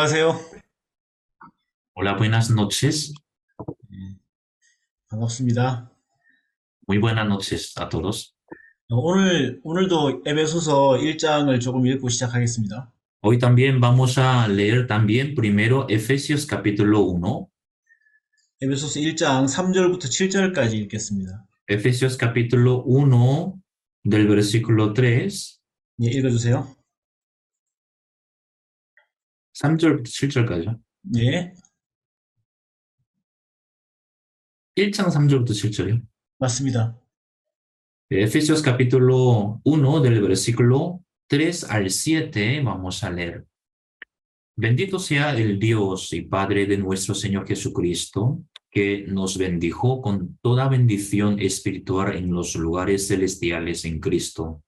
안녕하세요. Hola, buenas noches. 네, 반갑습니다. Muy buenas noches a todos. 오늘도 에베소서 1장을 조금 읽고 시작하겠습니다. Hoy también vamos a leer también primero Efesios capítulo 1. 에베소서 1장 3절부터 7절까지 읽겠습니다. Efesios capítulo 1 del versículo 3, 예, 읽어주세요. 3절부터 7절까지요. 예, 1장 3절부터 7절이요. 맞습니다. Efesios capítulo 1 del versículo 3 al 7 vamos a leer. Bendito sea el Dios y Padre de nuestro Señor Jesucristo, que nos bendijo con toda bendición espiritual en los lugares celestiales en Cristo,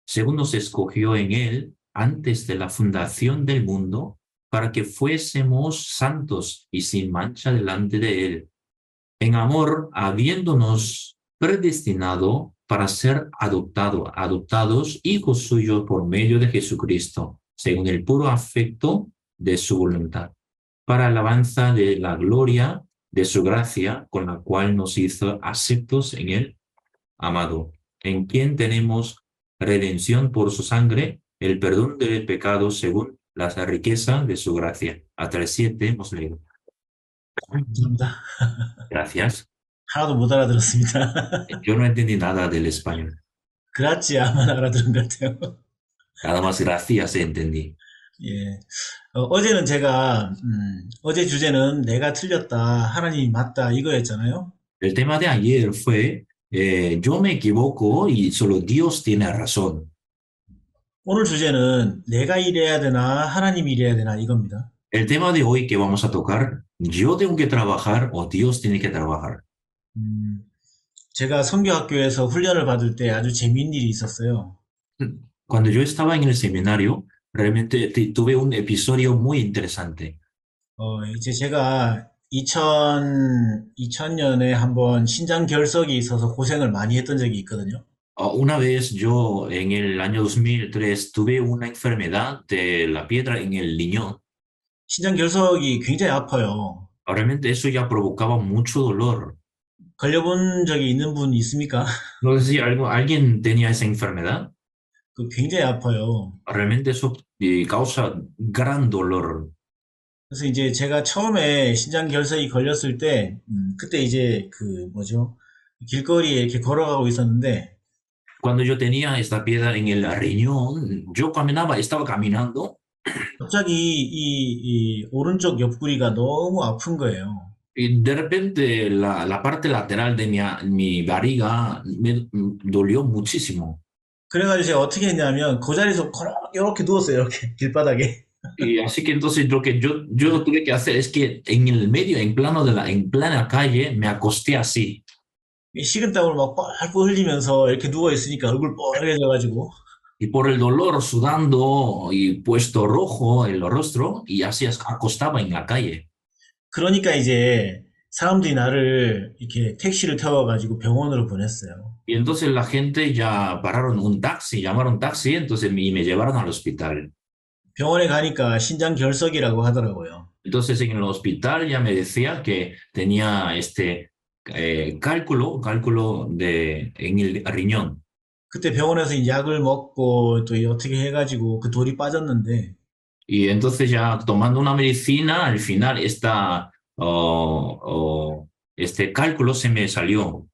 según nos escogió en Él antes de la fundación del mundo, para que fuésemos santos y sin mancha delante de Él, en amor, habiéndonos predestinado para ser adoptados hijos suyos por medio de Jesucristo, según el puro afecto de su voluntad, para alabanza de la gloria de su gracia, con la cual nos hizo aceptos en el amado, en quien tenemos redención por su sangre, el perdón de pecados según la riqueza de su gracia. Hasta el 7 hemos leído. 감사합니다. Gracias. 하나도 못 알아들었습니다. Yo no entendí nada del español. 그라치아만 알아들은 것 같아요. Nada más gracias entendí. 예, 어제는 제가 어제 주제는 내가 틀렸다, 하나님이 맞다 이거였잖아요. El tema de ayer fue, yo me equivoco y solo Dios tiene razón. 오늘 주제는 내가 일해야 되나, 하나님이 일해야 되나 이겁니다. El tema de hoy que vamos a tocar, yo tengo que trabajar o Dios tiene que trabajar. 음, 제가 선교학교에서 훈련을 받을 때 아주 재미있는 일이 있었어요. Cuando yo estaba en el seminario, realmente tuve un episodio muy interesante. 이제 제가 2000년에 한번 신장 결석이 있어서 고생을 많이 했던 적이 있거든요. Una vez yo en el año 2003 tuve una enfermedad de la piedra en el riñón. 신장 결석이 굉장히 아파요. Realmente eso ya provocaba mucho dolor. 걸려본 적이 있는 분 있습니까? No sé si alguien tenía esa enfermedad. 그 굉장히 아파요. Realmente eso causa gran dolor. 그래서 이제 제가 처음에 신장 결석이 걸렸을 때, 그때 이제 그 뭐죠? 길거리에 이렇게 걸어가고 있었는데, Cuando yo tenía esta piedra en el riñón, yo caminaba, estaba caminando 갑자기 이 오른쪽 옆구리가 너무 아픈 거예요. y de repente la parte lateral de mi barriga me dolió muchísimo. 그래가지고 제가 어떻게 했냐면 그 자리에서 이렇게 누웠어요. 이렇게 길바닥에. Y así que entonces lo que yo lo tuve que hacer es que en el medio, en plena calle, me acosté así. 식은땀을 막 뻘뻘 흘리면서 이렇게 누워 있으니까 얼굴 뻘개져가지고 Y por el dolor, sudando y puesto rojo el rostro, y así acostaba en la calle. 그러니까 이제 사람들이 나를 이렇게 택시를 태워가지고 병원으로 보냈어요. Y entonces la gente ya pararon un taxi, llamaron taxi, entonces me llevaron al hospital. 병원에 가니까 신장 결석이라고 하더라고요. Entonces en el hospital ya me decía que tenía este cálculo en el riñón. 그때 병원에서 이 약을 먹고 또 어떻게 해가지고 그 돌이 빠졌는데 Y entonces ya tomando una medicina, al final este cálculo se me salió.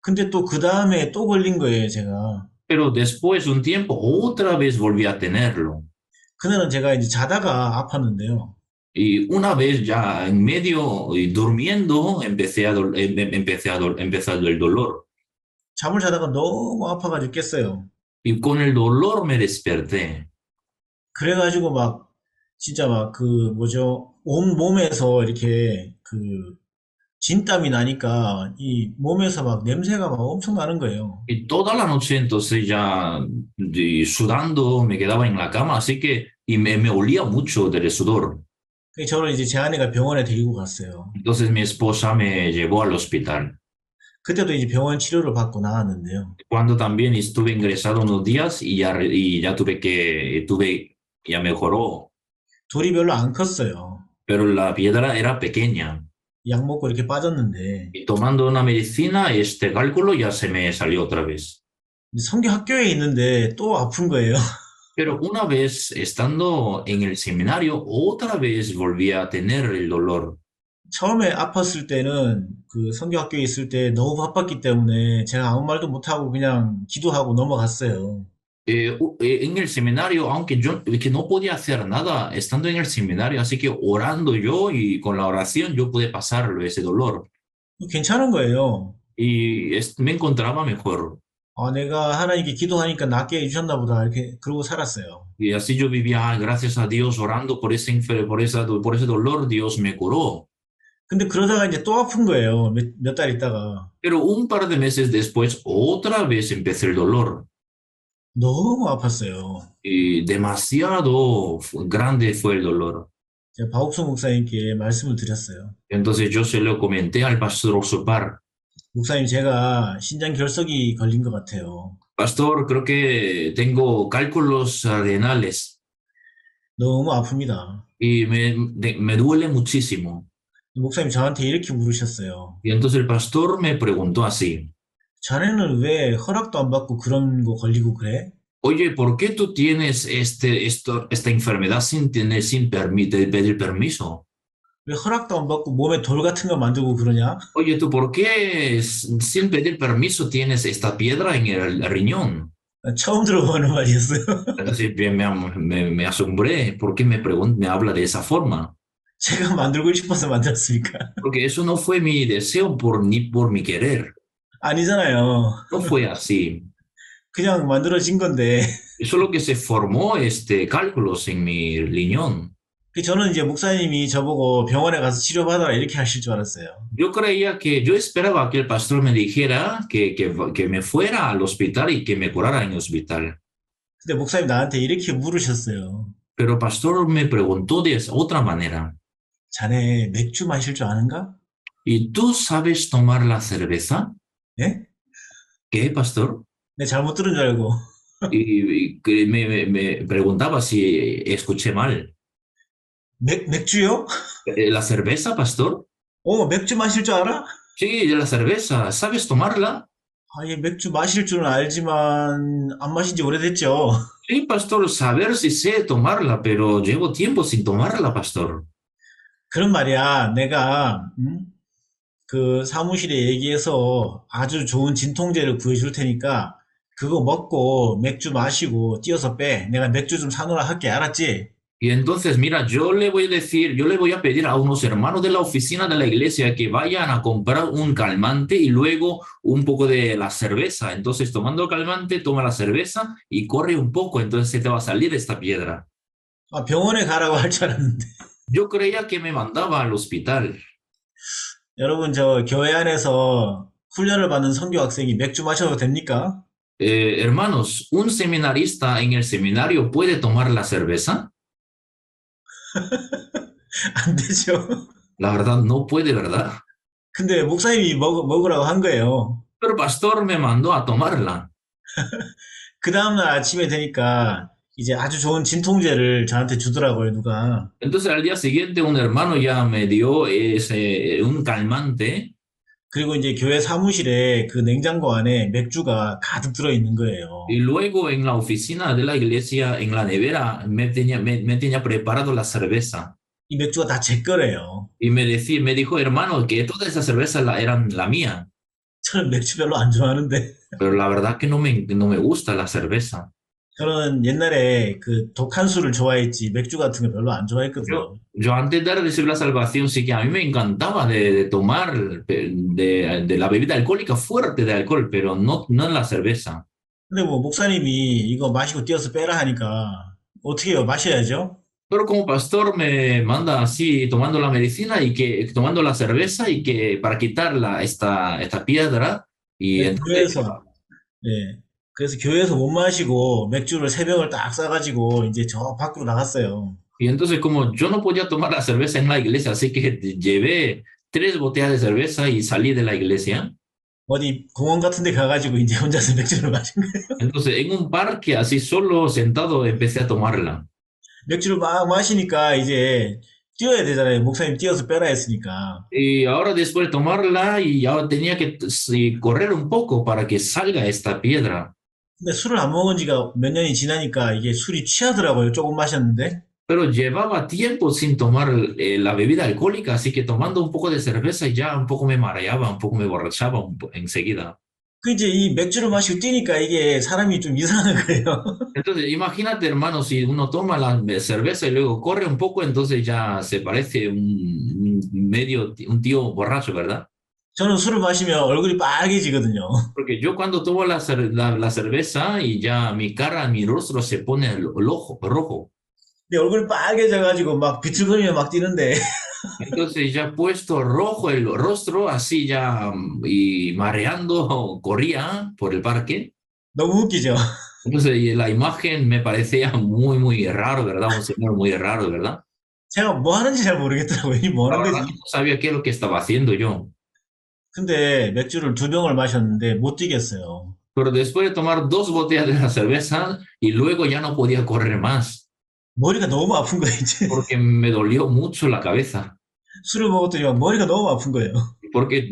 근데 또 그 다음에 또 걸린 거예요, 제가. Pero después de un tiempo, otra vez volví a tenerlo. 그날은 제가 이제 자다가 아팠는데요. Y una vez ya en medio y durmiendo, empezó el dolor. 잠을 자다가 너무 아파가지고 깼어요. Y con el dolor me desperté. 그래가지고 막 진짜 막 그 뭐죠? 온 몸에서 이렇게 그 진땀이 나니까 이 몸에서 막 냄새가 막 엄청 나는 거예요. Y toda la noche entonces ya sudando me quedaba en la cama, así que y me olía mucho del sudor. 그래서 저를 이제 제 아내가 병원에 데리고 갔어요. Entonces mi esposa me llevó al hospital. 그때도 이제 병원 치료를 받고 나왔는데요. Cuando también estuve ingresado unos días y ya ya mejoró. 돌이 별로 안 컸어요. pero la piedra era pequeña. 약 먹고 이렇게 빠졌는데 Y tomando una medicina, este cálculo ya se me salió otra vez. 성교 학교에 있는데 또 아픈 거예요. Pero una vez estando en el seminario, otra vez volví a tener el dolor. 처음에 아팠을 때는 그 성교 학교에 있을 때 너무 바빴기 때문에 제가 아무 말도 못하고 그냥 기도하고 넘어갔어요. En el seminario, aunque yo que no podía hacer nada estando en el seminario, así que orando yo y con la oración yo pude pasarlo ese dolor 괜찮은 거예요. y me encontraba mejor. 아, 내가 하나님께 기도하니까 낫게 해주셨나 보다. 이렇게 그러고 살았어요. Y así yo vivía, gracias a Dios, orando por por ese dolor, Dios me curó. 근데 그러다가 이제 또 아픈 거예요. 몇 달 있다가. Pero un par de meses después, otra vez empecé el dolor 너무 아팠어요. y demasiado grande fue el dolor. 제가 박옥수 목사님께 말씀을 드렸어요. Entonces yo se lo comenté al pastor Osopar. 목사님, 제가 신장 결석이 걸린 것 같아요. Pastor, creo que tengo cálculos renales 너무 아픕니다. y me duele muchísimo. 목사님 저한테 이렇게 물으셨어요. Y entonces el pastor me preguntó así, 자네는 왜 허락도 안 받고 그런 거 걸리고 그래? oye, ¿por qué tú tienes esta enfermedad sin pedir permiso? 왜 허락도 안 받고 몸에 돌 같은 거 만들고 그러냐? Oye, ¿tú por qué sin pedir permiso tienes esta piedra en el riñón? 처음 들어보는 말이었어요. Entonces me asombré, ¿por qué me habla de esa forma? 제가 만들고 싶어서 만들었습니까? Porque eso no fue mi deseo ni por mi querer, 아니잖아요. no fue así. 그냥 만들어진 건데. Solo que se formó cálculos en mi riñón. 저는 이제 목사님이 저보고 병원에 가서 치료받아라 이렇게 하실 줄 알았어요. Yo esperaba que el pastor me dijera que me fuera al hospital y que me curara en el hospital. 근데 목사님 나한테 이렇게 물으셨어요. Pero el pastor me preguntó de otra manera. 자네 맥주 마실 줄 아는가? ¿Y tú sabes tomar la cerveza? 예? ¿Qué, pastor? 내 잘못 들은 줄 알고. Y que me preguntaba si escuché mal. 맥주요? ¿La cerveza, pastor? 맥주 마실 줄 알아? Sí, de la cerveza. ¿Sabes tomarla? 아, 예, 맥주 마실 줄은 알지만 안 마신 지 오래됐죠. Sí, pastor, saber si sé tomarla, pero llevo tiempo sin tomarla, pastor. 그런 말이야. 내가 그 사무실에 얘기해서 아주 좋은 진통제를 구해줄 테니까 그거 먹고 맥주 마시고 뛰어서 빼. 내가 맥주 좀 사놓으라 할게. 알았지? Y entonces, mira, yo le voy a pedir a unos hermanos de la oficina de la iglesia que vayan a comprar un calmante y luego un poco de la cerveza. Entonces, tomando el calmante, toma la cerveza y corre un poco, entonces se te va a salir esta piedra. 아, 병원에 가라고 할 줄 알았는데. Yo creía que me mandaba al hospital. 여러분, 저 교회 안에서 훈련을 받는 선교 학생이 맥주 마셔도 됩니까? Hermanos, ¿un seminarista en el seminario puede tomar la cerveza? 안 되죠. La verdad, no puede, ¿verdad? 근데 목사님이 먹으라고 한 거예요. Pero el pastor me mandó a tomarla. 그 다음날 아침에 되니까 이제 아주 좋은 진통제를 저한테 주더라고요, 누가. Entonces al día siguiente un hermano ya me dio un calmante 그리고 이제 교회 사무실에 그 냉장고 안에 맥주가 가득 들어있는 거예요. y luego en la oficina de la iglesia, en la nevera, me tenía preparado la cerveza. 이 맥주가 다 제 거래요. Y me dijo, hermano, que toda esa cerveza eran la mía. 저는 맥주 별로 안 좋아하는데. Pero la verdad que no me gusta la cerveza. 저는 옛날에 그 독한 술을 좋아했지 맥주 같은 거 별로 안 좋아했거든요. Yo antes de recibir la salvación, sí que a mí me encantaba de tomar de la bebida alcohólica fuerte de alcohol, pero no la cerveza. 근데 뭐 목사님이 이거 마시고 뛰어서 빼라 하니까 어떻게 해요? 마셔야죠. Pero como pastor me manda así tomando la medicina tomando la cerveza y que para quitarla esta piedra y 네, entonces 예. 그래서 교회에서 못 마시고 맥주를 세 병을 딱 싸가지고 이제 저 밖으로 나갔어요. y entonces como yo no podía tomar la cerveza en la iglesia, así que llevé 3 botellas de cerveza y salí de la iglesia. 어디 공원 같은 데 가가지고 이제 혼자서 맥주를 마신 거예요. Entonces en un parque así solo sentado empecé a tomarla. 맥주를 막 마시니까 이제 뛰어야 되잖아요. 목사님 뛰어서 빼라 했으니까. Y ahora después de tomarla y ya tenía que sí, correr un poco para que salga esta piedra. 근데 술을 안 먹은 지가 몇 년이 지나니까 이게 술이 취하더라고요. 조금 마셨는데. Pero llevaba tiempo sin tomar la bebida alcohólica, así que tomando un poco de cerveza y ya un poco me mareaba, un poco me borrachaba enseguida. 그 이제 이 맥주를 마시고 뛰니까 이게 사람이 좀 이상한 거예요. Entonces, imagínate, hermano, si uno toma la cerveza y luego corre un poco, entonces ya se parece un medio, un tío borracho, ¿verdad? 저는 술을 마시면 얼굴이 빨개지거든요. Porque yo cuando tomo la cerveza y ya mi cara, mi rostro se pone rojo. 근데 얼굴이 빨개져가지고 막 비틀거리며 막 뛰는데 Entonces ya puesto rojo el rostro, así ya y mareando, corría por el parque. 너무 웃기죠. Entonces y la imagen me parecía muy, muy raro, ¿verdad? Un señor muy raro, ¿verdad? 제가 뭐 하는지 잘 모르겠더라고요. 이 뭐 La 하는 verdad que 거지? no sabía qué es lo que estaba haciendo yo. 근데 맥주를 두 병을 마셨는데 못 뛰겠어요. Pero después de tomar 2 botellas de la cerveza y luego ya no podía correr más 머리가 너무 아픈 거예요, 이제. porque me dolió mucho la cabeza. 술을 먹었더니 막 머리가 너무 아픈 거예요. Porque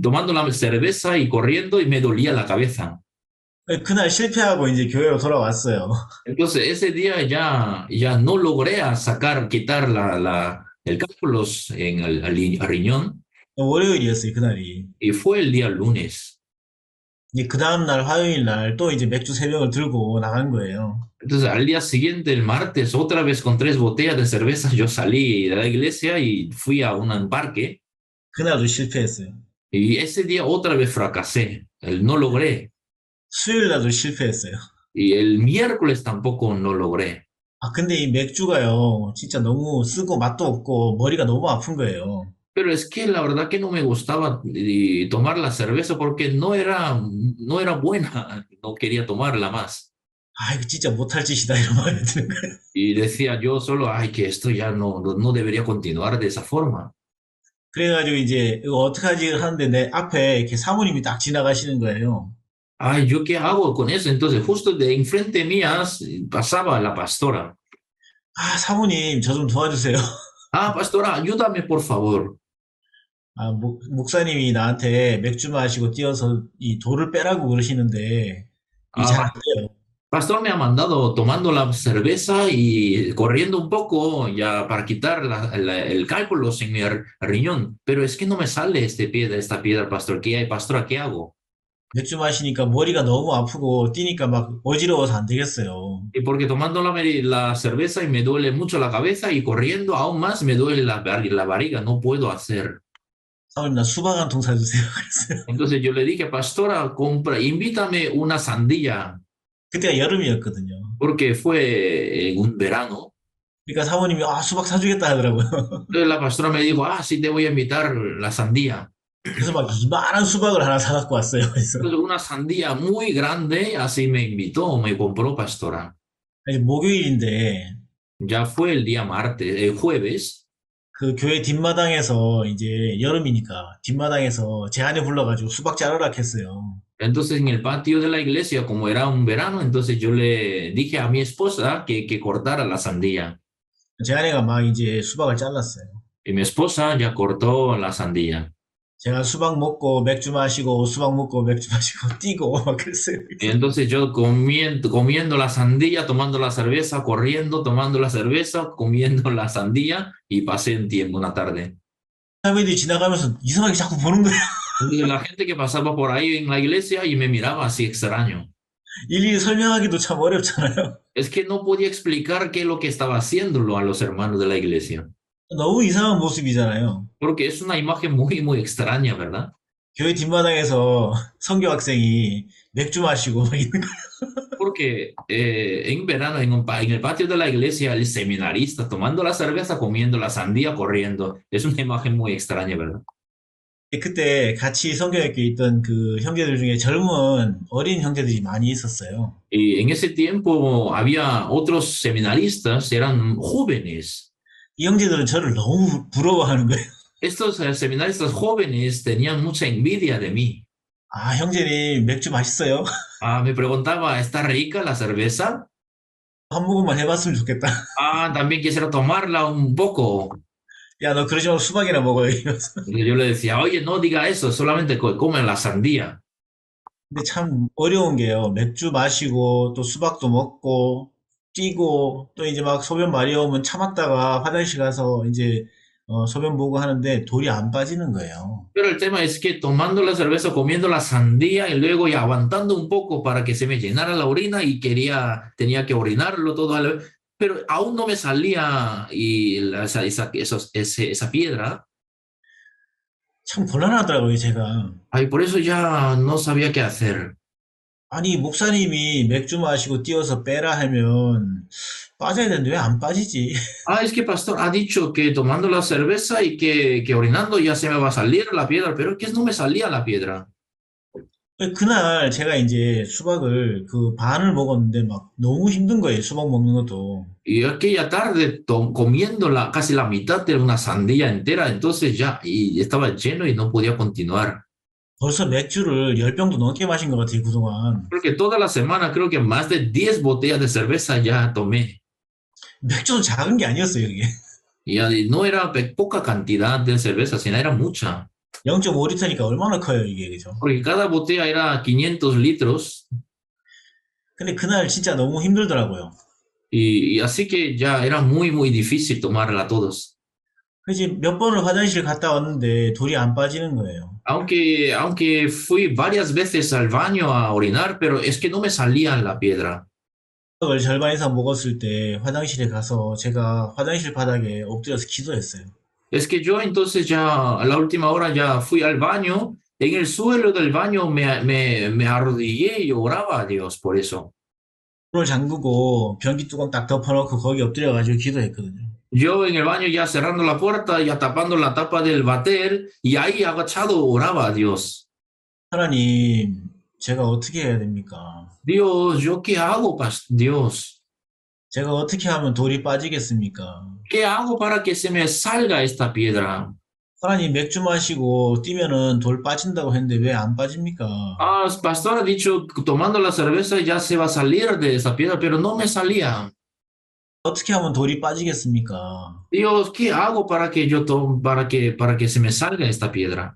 tomando la cerveza y corriendo y me dolía la cabeza. 그날 실패하고 이제 교회로 돌아왔어요. Entonces ese día ya no logré quitar el cálculos en el riñón 월요일이었어요, 그날이. y fue el día lunes. 이제 그 다음날 화요일 날 또 이제 맥주 세 병을 들고 나간 거예요. Entonces al día siguiente, el martes, otra vez con 3 botellas de cerveza, yo salí de la iglesia y fui a un parque 그날도 실패했어요. y ese día otra vez fracasé, no logré. 수요일 날도 실패했어요. Y el miércoles tampoco no logré. 아, 근데 이 맥주가요, 진짜 너무 쓰고 맛도 없고 머리가 너무 아픈 거예요. Pero es que la verdad que no me gustaba tomar la cerveza porque no era buena, no quería tomarla más. 아, 이거 진짜 못할 짓이다 이런 마음이 드는 거예요. Y decía yo solo, ay, que esto ya no debería continuar de esa forma. 그래가지고 이제 이거 어떡하지 하는데 내 앞에 이렇게 사모님이 딱 지나가시는 거예요. Ay, ¿yo qué hago con eso? Entonces, justo de enfrente mías pasaba la pastora. 아, 사모님 저 좀 도와주세요. Ah, pastora, ayúdame, por favor. 아, 목사님이 나한테 맥주 마시고 뛰어서 이 돌을 빼라고 그러시는데 이 잘 안 Ah, 돼요. pastor me ha mandado tomando la cerveza y corriendo un poco ya para quitar el cálculo en mi riñón, pero es que no me sale esta piedra, pastor. ¿Qué hay, pastora? ¿Qué hago? 맥주 마시니까 머리가 너무 아프고 뛰니까 막 어지러워서 안 되겠어요. Y porque tomando la cerveza y me duele mucho la cabeza y corriendo aún más me duele la barriga, no puedo hacer. 사모님 나 수박 한 통 사주세요. 그랬어요. Entonces yo le dije, pastora, invítame una sandía, 그때가 여름이었거든요. porque fue en un verano. 그러니까 사모님이 아, 수박 사주겠다 하더라고요. Entonces la pastora me dijo, ah, sí te voy a invitar la sandía. 그래서 막 이만한 수박을 하나 사갖고 왔어요. 그래서 Entonces una sandía muy grande, así me invitó, me compró pastora. 이제 목요일인데 Ya fue el día martes, el jueves. 그 교회 뒷마당에서 이제 여름이니까 뒷마당에서 제 아내 불러가지고 수박 자르라 했어요. Entonces en el patio de la iglesia, como era un verano, entonces yo le dije a mi esposa que cortara la sandía. 제 아내가 막 이제 수박을 잘랐어요. Y mi esposa ya cortó la sandía. 제가 수박 먹고 맥주 마시고 수박 먹고 맥주 마시고 뛰고 막 그랬어요. Y entonces yo comiendo la sandía, tomando la cerveza, corriendo, tomando la cerveza, comiendo la sandía y pasé un tiempo, una tarde. 사람들이 지나가면서 이상하게 자꾸 보는 거예요. Entonces la gente que pasaba por ahí en la iglesia y me miraba así extraño. 일일이 설명하기도 참 어렵잖아요. Es que no podía explicar qué es lo que estaba haciéndolo a los hermanos de la iglesia. 너무 이상한 모습이잖아요. Porque es una imagen muy, muy extraña, ¿verdad? 교회 뒷마당에서 선교 학생이 맥주 마시고 막 있는 거예요. Porque en verano, en el patio de la iglesia, el seminarista tomando la cerveza, comiendo la sandía, corriendo. Es una imagen muy extraña, ¿verdad? 그때 같이 성경학교에 있던 그 형제들 중에 젊은 어린 형제들이 많이 있었어요. Y en ese tiempo había otros seminaristas, eran jóvenes. 이 형제들은 저를 너무 부러워하는 거예요. Estos seminaristas jóvenes tenían mucha envidia de mí. 아, 형제님 맥주 맛있어요? Me preguntaba, ¿está rica la cerveza? 한 모금만 해봤으면 좋겠다. Ah, también quisiera tomarla un poco. 야, 너 그러지 말고 수박이나 먹어. 이러면서. Y yo le decía, oye, no diga eso, solamente come la sandía. 근데 참 어려운 게요. 맥주 마시고 또 수박도 먹고 뛰고 또 이제 막 소변 마리 오면 참았다가 화장실 가서 이제 소변 보고 하는데 돌이 안 빠지는 거예요. Pero el tema es que tomando la cerveza, comiendo la sandía y luego ya aguantando un poco para que se me llenara la orina y tenía que orinarlo todo, pero aún no me salía y esa piedra. 참 곤란하더라고요, 제가. Ay, por eso ya no sabía qué hacer. 아니, 목사님이 맥주 마시고 뛰어서 빼라 하면 빠져야 되는데 왜 안 빠지지? Ah, es que pastor ha dicho que tomando la cerveza y que orinando ya se me va a salir la piedra, pero es que no me salía la piedra. 그날 제가 이제 수박을 그 반을 먹었는데 막 너무 힘든 거예요, 수박 먹는 것도. Y aquella tarde comiendo casi la mitad de una sandía entera, entonces ya y estaba lleno y no podía continuar. 벌써 맥주를 10병도 넘게 마신 것 같아요, 그동안. Porque toda la semana creo que más de 10 botellas de cerveza ya tomé. 맥주도 작은 게 아니었어요, 이게. Y no era poca cantidad de cerveza, sino era mucha. 0.5리터니까 얼마나 커요, 이게, 그죠? Porque cada botella era 500 litros. 근데 그날 진짜 너무 힘들더라고요. Y así que ya era muy, muy difícil tomarla todos. 그래서 몇 번을 화장실 갔다 왔는데 돌이 안 빠지는 거예요. Aunque fui varias veces al baño a orinar, pero es que no me salía la piedra. 수박을 절반 이상 먹었을 때 화장실에 가서 제가 화장실 바닥에 엎드려서 기도했어요. Es que yo entonces ya a la última hora ya fui al baño, en el suelo del baño me arrodillé y oraba a Dios por eso. 문을 잠그고 변기 뚜껑 딱 덮어놓고 거기 엎드려가지고 기도했거든요. Yo en el baño ya cerrando la puerta, ya tapando la tapa del váter y ahí agachado oraba a Dios. 하나님, 제가 어떻게 해야 됩니까? Dios, ¿yo qué hago, Dios? 제가 어떻게 하면 돌이 빠지겠습니까? ¿Qué hago para que se me salga esta piedra? 하나님, 맥주 마시고 뛰면은 돌 빠진다고 했는데 왜 안 빠집니까? Ah, pastor ha dicho, tomando la cerveza ya se va a salir de esa piedra, pero no me salía. 어떻게 하면 돌이 빠지겠습니까? Dios, ¿qué hago para que para que se me salga esta piedra?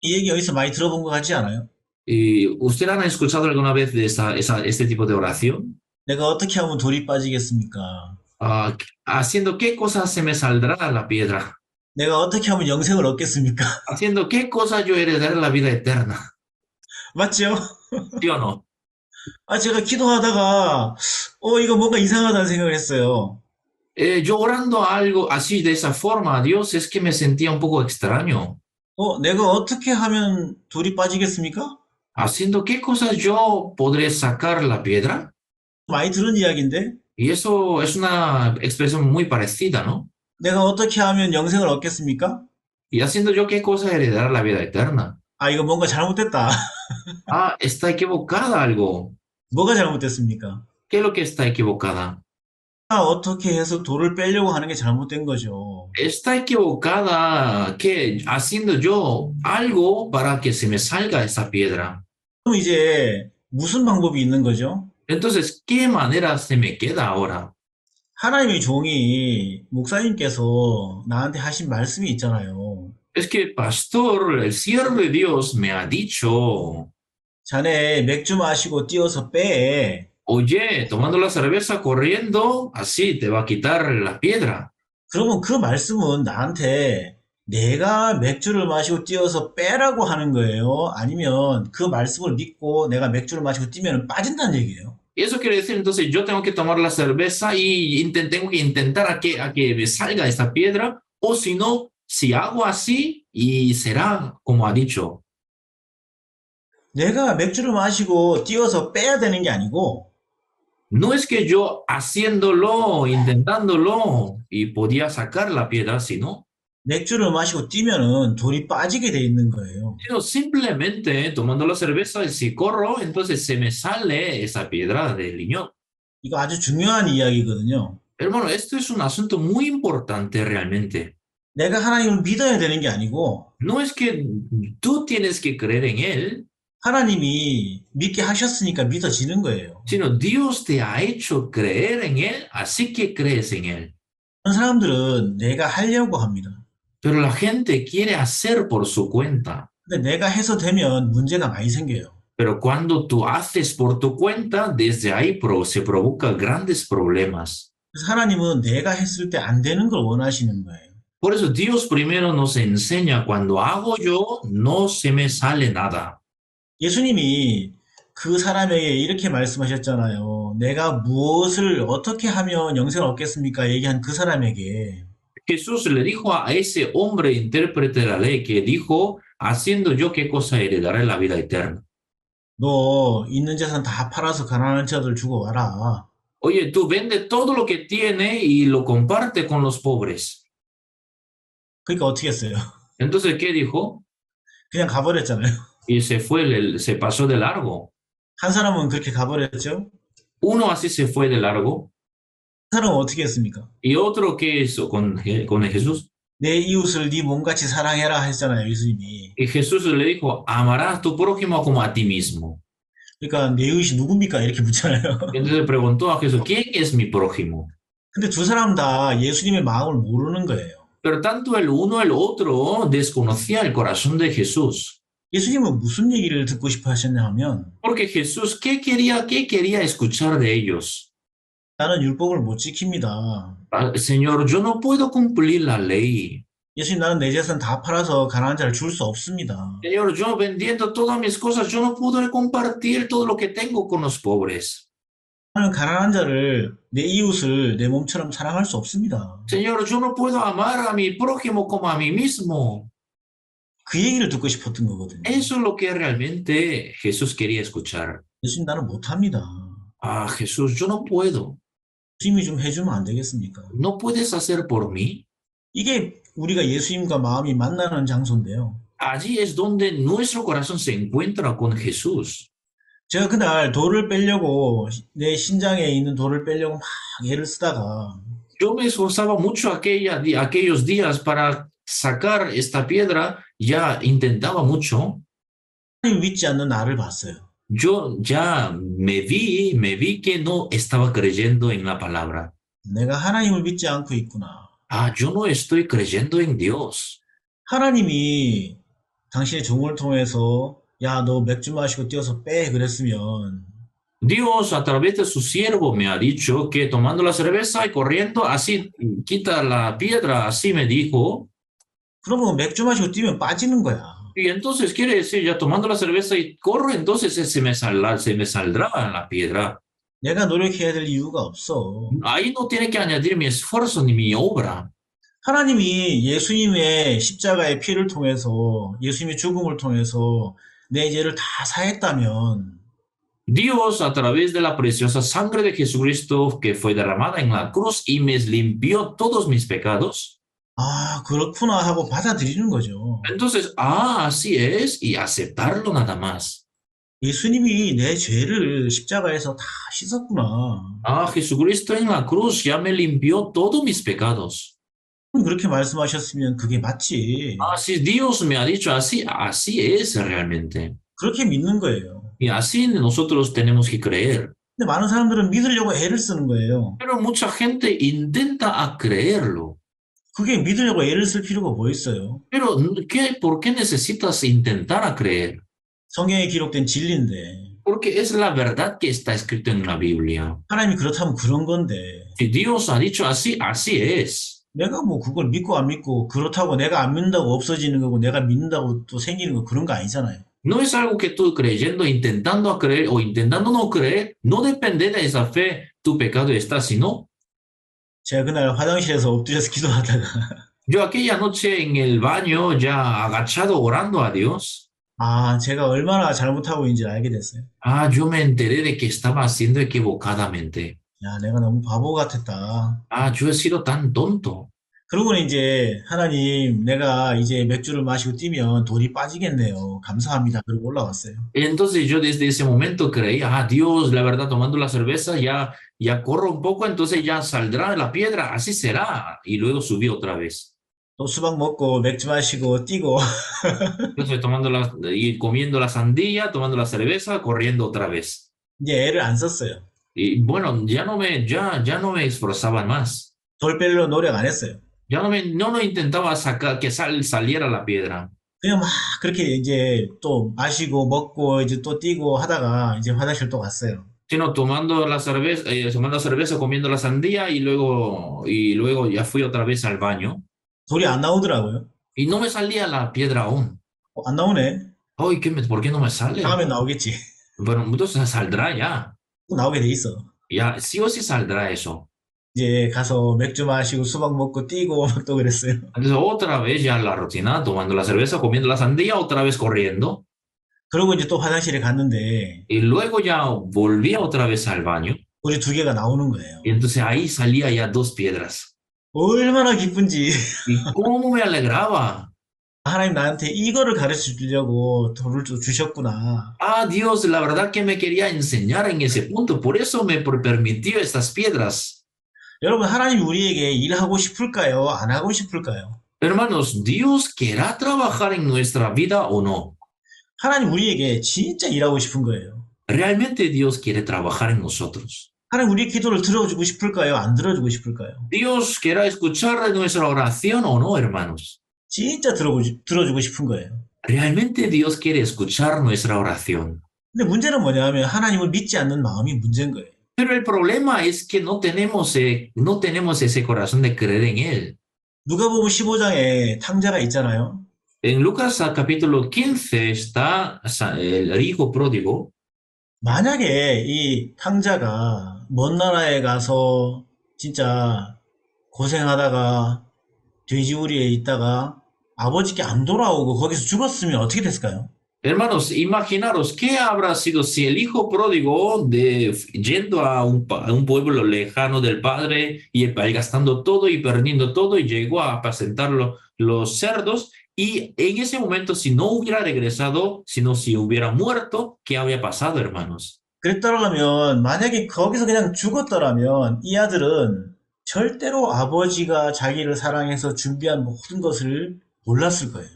이 얘기 어디서 많이 들어본 것 같지 않아요? ¿Y usted han escuchado alguna vez de este tipo de oración? 내가 어떻게 하면 돌이 빠지겠습니까? Ah, ¿haciendo qué cosa se me saldrá la piedra? 내가 어떻게 하면 영생을 얻겠습니까? ¿Haciendo qué cosa yo heredaré la vida eterna? 맞죠? ¿Sí o no? 아, 제가 기도하다가, 이거 뭔가 이상하다는 생각을 했어요. Yo orando algo así de esa forma a Dios es que me sentía un poco extraño. 내가 어떻게 하면 돌이 빠지겠습니까? ¿Haciendo qué cosa yo podré sacar la piedra? 많이 들은 이야기인데, Y eso es una expresión muy parecida, ¿no? 내가 어떻게 하면 영생을 얻겠습니까? ¿Y haciendo yo qué cosa heredar la vida eterna? 아, 이거 뭔가 잘못됐다. Ah, está equivocada algo. 뭐가 잘못됐습니까? ¿Qué es lo que está equivocada? 어떻게 해서 돌을 빼려고 하는 게 잘못된 거죠. Está equivocada que haciendo yo algo para que se me salga esa piedra. 그럼 이제 무슨 방법이 있는 거죠? Entonces, ¿qué manera se me queda ahora? 하나님의 종이 목사님께서 나한테 하신 말씀이 있잖아요. Es que el pastor, el siervo de Dios, me ha dicho, 자네 맥주 마시고 뛰어서 빼. oye, tomando la cerveza, corriendo, así te va a quitar la piedra. 그러면 그 말씀은 나한테 내가 맥주를 마시고 뛰어서 빼라고 하는 거예요? 아니면 그 말씀을 믿고 내가 맥주를 마시고 뛰면 빠진다는 얘기예요? Y eso quiere decir, entonces, yo tengo que tomar la cerveza y tengo que intentar a que me salga esta piedra, o si no, si hago así, y será como ha dicho. 내가 맥주를 마시고 뛰어서 빼야 되는 게 아니고 No es que yo haciéndolo, intentándolo, y podía sacar la piedra, sino, 맥주를 마시고 뛰면은 돌이 빠지게 돼 있는 거예요. sino simplemente tomando la cerveza, y si corro, entonces se me sale esa piedra del riñón. 이거 아주 중요한 이야기거든요. Hermano, esto es un asunto muy importante realmente. 내가 하나님을 믿어야 되는 게 아니고 No es que tú tienes que creer en Él, 하나님이 믿게 하셨으니까 믿어지는 거예요. sino Dios te ha hecho creer en Él, así que crees en Él. 그런 사람들은 내가 하려고 합니다. Pero la gente quiere hacer por su cuenta. 근데 내가 해서 되면 문제가 많이 생겨요. Pero cuando tú haces por tu cuenta, desde ahí se provoca grandes problemas. 그래서 하나님은 내가 했을 때 안 되는 걸 원하시는 거예요. Por eso Dios primero nos enseña, cuando hago yo, no se me sale nada. 예수님이 그 사람에게 이렇게 말씀하셨잖아요. 내가 무엇을 어떻게 하면 영생을 얻겠습니까? 얘기한 그 사람에게 Jesús le dijo a ese hombre intérprete de la ley que dijo, haciendo yo qué cosa heredaré la vida eterna. 너 있는 재산 다 팔아서 가난한 자들 주고 와라. Oye, tú vende todo lo que tiene y lo comparte con los pobres. 그러니까 어떻게 했어요? Entonces, ¿qué dijo? 그냥 가버렸잖아요. Y se pasó de largo. 한 사람은 그렇게 가버렸죠? Uno así se fue de largo. 한 사람은 어떻게 했습니까? Y otro, ¿qué hizo con Jesús? 내 이웃을 네 몸같이 사랑해라 했잖아요, 예수님이. Y Jesús le dijo, amarás a tu prójimo como a ti mismo. 그러니까 내 이웃이 누굽니까? 이렇게 묻잖아요. Entonces le preguntó a Jesús, ¿quién es mi prójimo? 근데 두 사람 다 예수님의 마음을 모르는 거예요. Pero tanto el uno el otro desconocía el corazón de Jesús. 예수님은 무슨 얘기를 듣고 싶어 하셨냐 하면 Porque Jesús, ¿qué quería escuchar de ellos? 나는 율법을 못 지킵니다. Ah, Señor, yo no puedo cumplir la ley. 예수님 나는 내 재산 다 팔아서 가난한 자를 줄 수 없습니다. Señor, yo vendiendo todas mis cosas, yo no puedo compartir todo lo que tengo con los pobres. 나는 가난한 자를 내 이웃을 내 몸처럼 사랑할 수 없습니다. Señor, yo no puedo amar a mi prójimo como a mí mismo. 그 얘기를 듣고 싶었던 거거든요. Eso es lo que realmente Jesús quería escuchar. 예수님 나는 못합니다. Ah, Jesús, yo no puedo. 예수님이 좀 해주면 안 되겠습니까? ¿No puedes hacer por mí? 이게 우리가 예수님과 마음이 만나는 장소인데요. Allí es donde nuestro corazón se encuentra con Jesús. 제가 그날 돌을 빼려고 내 신장에 있는 돌을 빼려고 막 애를 쓰다가 Yo me esforzaba mucho aquellos días para sacar esta piedra, ya intentaba mucho. 하나님 믿지 않는 나를 봤어요. Yo ya me vi que no estaba creyendo en la palabra. 내가 하나님을 믿지 않고 있구나. Ah, yo no estoy creyendo en Dios. 하나님이 당신의 종을 통해서 야, 너 맥주 마시고 뛰어서 빼 그랬으면 Dios a través de su siervo me ha dicho que tomando la cerveza y corriendo, así quita la piedra, así me dijo. 그러면 맥주 마시고 뛰면 빠지는 거야. Y entonces quiere decir, ya tomando la cerveza y corro, entonces se me saldrá la piedra. 내가 노력해야 될 이유가 없어. Ahí no tiene que añadir mi esfuerzo ni mi obra. 하나님이 예수님의 십자가의 피를 통해서 예수님의 죽음을 통해서 내 죄를 다 사했다면 Dios, a través de la preciosa sangre de Jesucristo que fue derramada en la cruz y me limpió todos mis pecados. 아, 그렇구나 하고 받아들이는 거죠. Entonces, así es, y aceptarlo nada más. 예수님이 내 죄를 십자가에서 다 씻었구나. Jesucristo en la cruz ya me limpió todos mis pecados. 그렇게 말씀하셨으면 그게 맞지. Si Dios me ha dicho así es realmente. 그렇게 믿는 거예요. Y así nosotros tenemos que creer. 근데 많은 사람들은 믿으려고 애를 쓰는 거예요. Pero mucha gente intenta a creerlo. 그게 믿으려고 애를 쓸 필요가 뭐 있어요? Pero, ¿por qué necesitas intentar a creer? 성경에 기록된 진리인데 Porque es la verdad que está escrito en la Biblia. 하나님이 그렇다면 그런 건데 Si Dios ha dicho así es. 내가 뭐 그걸 믿고 안 믿고 그렇다고 내가 안 믿는다고 없어지는 거고 내가 믿는다고 또 생기는 거 그런 거 아니잖아요. No es algo que tú creyendo, intentando a creer o intentando no creer, no depende de esa fe, tu pecado está, sino. 제가 그날 화장실에서 엎드려서 기도하다가 Yo aquella noche en el baño, ya agachado orando a Dios, 제가 얼마나 잘못하고 있는지 알게 됐어요. yo me enteré de que estaba haciendo equivocadamente. 야, 내가 너무 바보 같았다. Yo he sido tan tonto. 그러고는 이제 하나님 내가 이제 맥주를 마시고 뛰면 돌이 빠지겠네요. 감사합니다. 그리고 올라왔어요. Entonces yo desde ese momento creí, Dios, la verdad, tomando la cerveza, ya corro un poco, entonces ya saldrá la piedra, así será. Y luego subí otra vez. 또 수박 먹고 맥주 마시고 뛰고 Entonces, y comiendo la sandía, tomando la cerveza, corriendo otra vez. 이제 애를 안 썼어요. Y bueno, ya no me esforzaban más. 돌 빼려고 노력 안 했어요. No intentaba sacar que saliera la piedra, 그냥 막 그렇게 이제 또 마시고 먹고 이제 또 뛰고 하다가 이제 화장실 또 갔어요. sino tomando cerveza, comiendo la sandía y luego ya fui otra vez al baño 돌이 안 나오더라고요. y no me salía la piedra aún. 안 나오네. Ay, ¿por qué no me sale? 다음에 나오겠지. Bueno, entonces saldrá ya. 또 나오게 돼 있어. Ya, sí o sí saldrá eso. 이제 가서 맥주 마시고 수박 먹고 뛰고 막 또 그랬어요. Entonces otra vez ya la rutina, tomando la cerveza, comiendo la sandía, otra vez corriendo. 그러고 이제 또 화장실에 갔는데 Y luego ya volvía otra vez al baño. 돌이 두 개가 나오는 거예요. Y entonces ahí salía ya 2 piedras. 얼마나 기쁜지. Y cómo me alegraba. 하나님 나한테 이거를 가르쳐 주려고 돌을 좀 주셨구나. Ah, Dios, la verdad que me quería enseñar en ese punto. Por eso me permitió estas piedras. 여러분, 하나님이 우리에게 일하고 싶을까요? 안 하고 싶을까요? Hermanos, ¿Dios querrá trabajar en nuestra vida o no? 하나님 우리에게 진짜 일하고 싶은 거예요. Realmente Dios quiere trabajar en nosotros. 하나님 우리 기도를 들어주고 싶을까요? 안 들어주고 싶을까요? Dios querrá escuchar nuestra oración o no, hermanos. 진짜 들어주고 싶은 거예요. Realmente Dios quiere escuchar nuestra oración. 근데 문제는 뭐냐면 하나님을 믿지 않는 마음이 문제인 거예요. Pero el problema es que no tenemos ese corazón de creer en Él. 누가복음 15장에 탕자가 있잖아요. En Lucas capítulo 15 está el hijo pródigo. 만약에 이 탕자가 먼 나라에 가서 진짜 고생하다가 돼지우리에 있다가 아버지께 안 돌아오고 거기서 죽었으면 어떻게 됐을까요? Hermanos, imaginaros qué habrá sido si el hijo pródigo yendo a un pueblo lejano del padre y el padre gastando todo y perdiendo todo y llegó a apacentar los cerdos y en ese momento si no hubiera regresado, sino si hubiera muerto, ¿qué habría pasado, hermanos? 그랬더라면 만약에 거기서 그냥 죽었더라면 이 아들은 절대로 아버지가 자기를 사랑해서 준비한 모든 것을 몰랐을 거예요.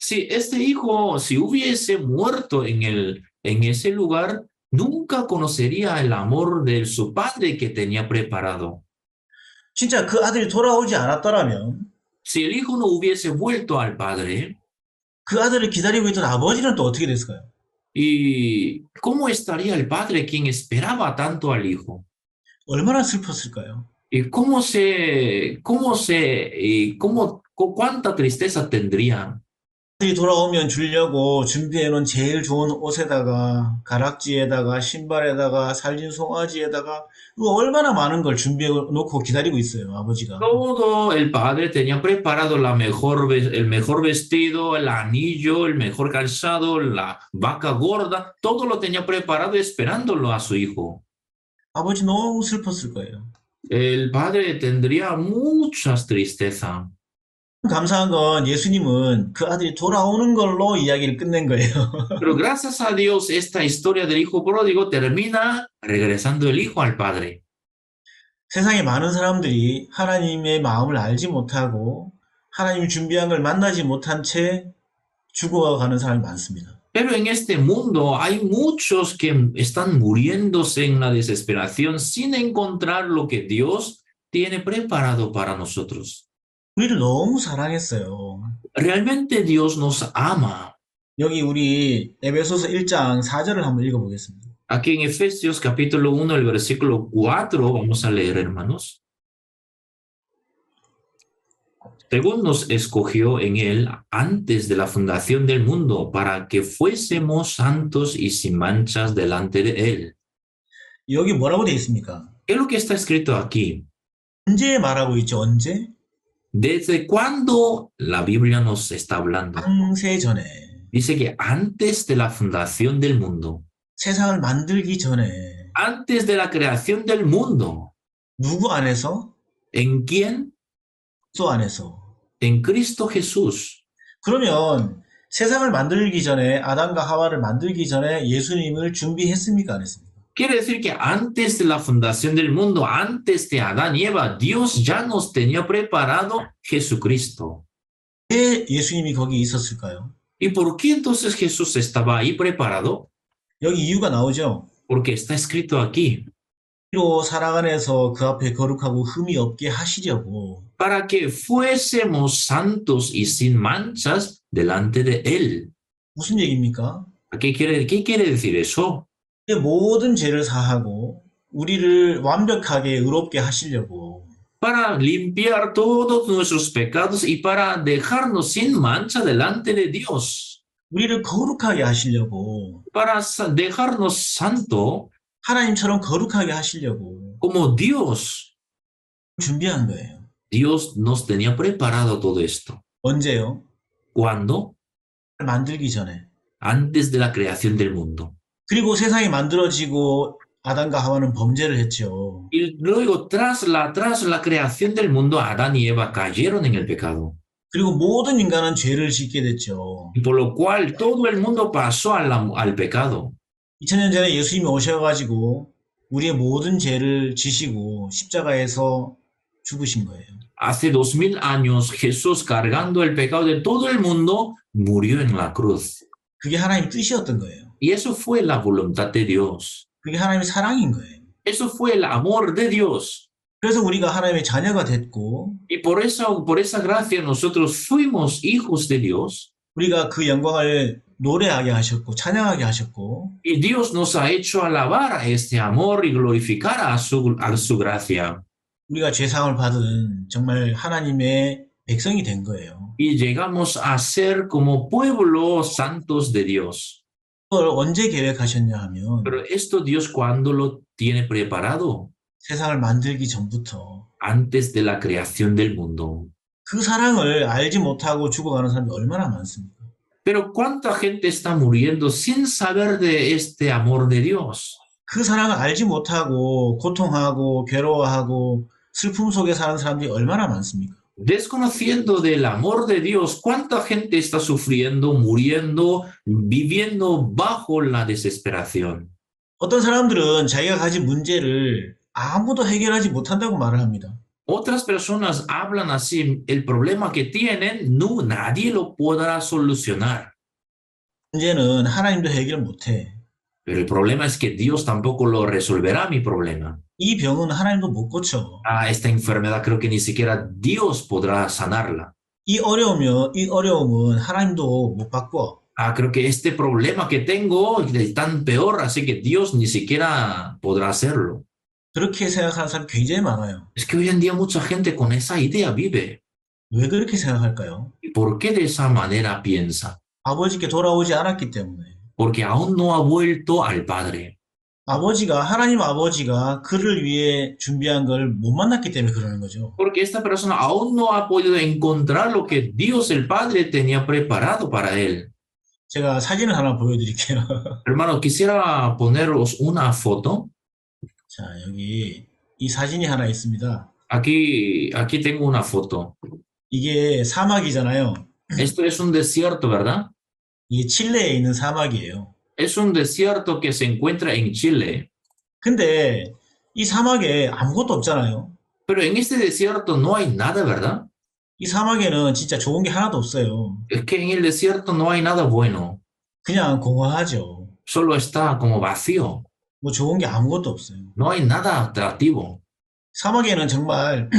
Si este hijo, si hubiese muerto en ese lugar, nunca conocería el amor de su padre que tenía preparado. 진짜 그 아들이 돌아오지 않았더라면 Si el hijo no hubiese vuelto al padre, 그 아들을 기다리고 있던 아버지는 또 어떻게 됐을까요? ¿y cómo estaría el padre quien esperaba tanto al hijo? 얼마나 슬펐을까요? ¿Y cuánta tristeza tendría? 아들이 돌아오면 주려고 준비해놓은 제일 좋은 옷에다가 가락지에다가 신발에다가 살진 송아지에다가 얼마나 많은 걸 준비해놓고 기다리고 있어요, 아버지가. Todo el padre tenía preparado el mejor vestido, el anillo, el mejor calzado, la vaca gorda, todo lo tenía preparado esperándolo a su hijo. 아버지 너무 슬펐을 거예요. El padre tendría muchas tristezas. 감사한 건 예수님은 그 아들이 돌아오는 걸로 이야기를 끝낸 거예요. Pero gracias a Dios, esta historia del hijo pródigo termina regresando el hijo al padre. 세상에 많은 사람들이 하나님의 마음을 알지 못하고 하나님이 준비한 걸 만나지 못한 채 죽어가는 사람이 많습니다. Pero en este mundo hay muchos que están muriéndose en la desesperación sin encontrar lo que Dios tiene preparado para nosotros. 우리를 너무 사랑했어요. Realmente Dios nos ama. 여기 우리 에베소서 1장 4절을 한번 읽어보겠습니다. Aquí en Efesios capítulo 1, el versículo 4, vamos a leer, hermanos. Según nos escogió en él antes de la fundación del mundo para que fuésemos santos y sin manchas delante de él. 여기 뭐라고 되어 있습니까? ¿Qué es lo que está escrito aquí? 언제 말하고 있죠? 언제? ¿Desde cuándo la Biblia nos está hablando? 창세 전에. Dice que antes de la fundación del mundo, 세상을 만들기 전에. antes de la creación del mundo. 누구 안에서? ¿En quién? 그리스도 안에서. En Cristo Jesús. 그러면 세상을 만들기 전에 아담과 하와를 만들기 전에 예수님을 준비했습니까? 안 했습니까? Quiere decir que antes de la fundación del mundo, antes de Adán y Eva, Dios ya nos tenía preparado Jesucristo. 왜 예수님이 거기 있었을까요? ¿Y por qué entonces Jesús estaba ahí preparado? 여기 이유가 나오죠. Porque está escrito aquí, 로 살아가면서 그 앞에 거룩하고 흠이 없게 하시려고. para que fuésemos santos y sin manchas delante de Él. 무슨 얘기입니까? ¿Qué quiere decir eso? 모든 죄를 사하고 우리를 완벽하게 의롭게 하시려고. Para limpiar todos nuestros pecados y para dejarnos sin mancha delante de Dios. 우리를 거룩하게 하시려고. Para dejarnos santo 하나님처럼 거룩하게 하시려고 como Dios. 준비한 거예요. Dios nos tenía preparado todo esto. 언제요? ¿Cuándo? 만들기 전에. Antes de la creación del mundo. 그리고 세상이 만들어지고 아담과 하와는 범죄를 했죠. Y luego, tras la creación del mundo, Adán y Eva cayeron en el pecado. 그리고 모든 인간은 죄를 짓게 됐죠. Y por lo cual todo el mundo pasó al pecado. 2000년 전에 예수님이 오셔가지고 우리의 모든 죄를 지시고 십자가에서 죽으신 거예요. Hace 2000 años, Jesús, cargando el pecado de todo el mundo, murió en la cruz. 그게 하나님 뜻이었던 거예요. Y eso fue la voluntad de Dios. 그게 하나님의 사랑인 거예요. Eso fue el amor de Dios. 그래서 우리가 하나님의 자녀가 됐고 Y por esa gracia nosotros fuimos hijos de Dios. 우리가 그 영광을 노래하게 하셨고 찬양하게 하셨고 Y Dios nos ha hecho alabar a este amor y glorificar a su gracia. 우리가 죄사함을 받은 정말 하나님의 백성이 된 거예요. Y llegamos a ser como pueblos santos de Dios. 그걸 언제 계획하셨냐 하면 Pero esto Dios, ¿cuándo lo tiene preparado? 세상을 만들기 전부터 Antes de la creación del mundo. 그 사랑을 알지 못하고 죽어가는 사람이 얼마나 많습니까? Pero ¿cuánta gente está muriendo sin saber de este amor de Dios? 그 사랑을 알지 못하고 고통하고 괴로워하고 슬픔 속에 사는 사람들이 얼마나 많습니까? Desconociendo del amor de Dios, ¿cuánta gente está sufriendo, muriendo, viviendo bajo la desesperación? 어떤 사람들은 자기가 가진 문제를 아무도 해결하지 못한다고 말을 합니다. Otras personas hablan así, el problema que tienen, no, nadie lo podrá solucionar. 문제는 하나님도 해결 못해. Pero el problema es que Dios tampoco lo resolverá mi problema. 이 병은 하나님도 못 고쳐. Esta enfermedad creo que ni siquiera Dios podrá sanarla. 이 어려움은 하나님도 못 바꿔. Creo que este problema que tengo es tan peor, así que Dios ni siquiera podrá hacerlo. 그렇게 생각하는 사람 굉장히 많아요. Es que hoy en día mucha gente con esa idea vive. 왜 그렇게 생각할까요? ¿Y por qué de esa manera piensa? 아버지께 돌아오지 않았기 때문에. Porque aún no ha vuelto al Padre. 하나님 아버지가 그를 위해 준비한 걸 못 만났기 때문에 그러는 거죠. Porque esta persona aún no ha podido encontrar lo que Dios el Padre tenía preparado para él. 제가 사진을 하나 보여드릴게요. Hermano, quisiera poneros una foto. 자, 여기 이 사진이 하나 있습니다. Aquí tengo una foto. 이게 사막이잖아요. Esto es un desierto, ¿verdad? 이게 칠레에 있는 사막이에요. Es un desierto que se encuentra en Chile. 근데 이 사막에 아무것도 없잖아요. Pero en este desierto no hay nada, ¿verdad? 이 사막에는 진짜 좋은 게 하나도 없어요. Es que en el desierto no hay nada bueno. 그냥 공허하죠. Solo está como vacío. 뭐 좋은 게 아무것도 없어요. No hay nada atractivo. 사막에는 정말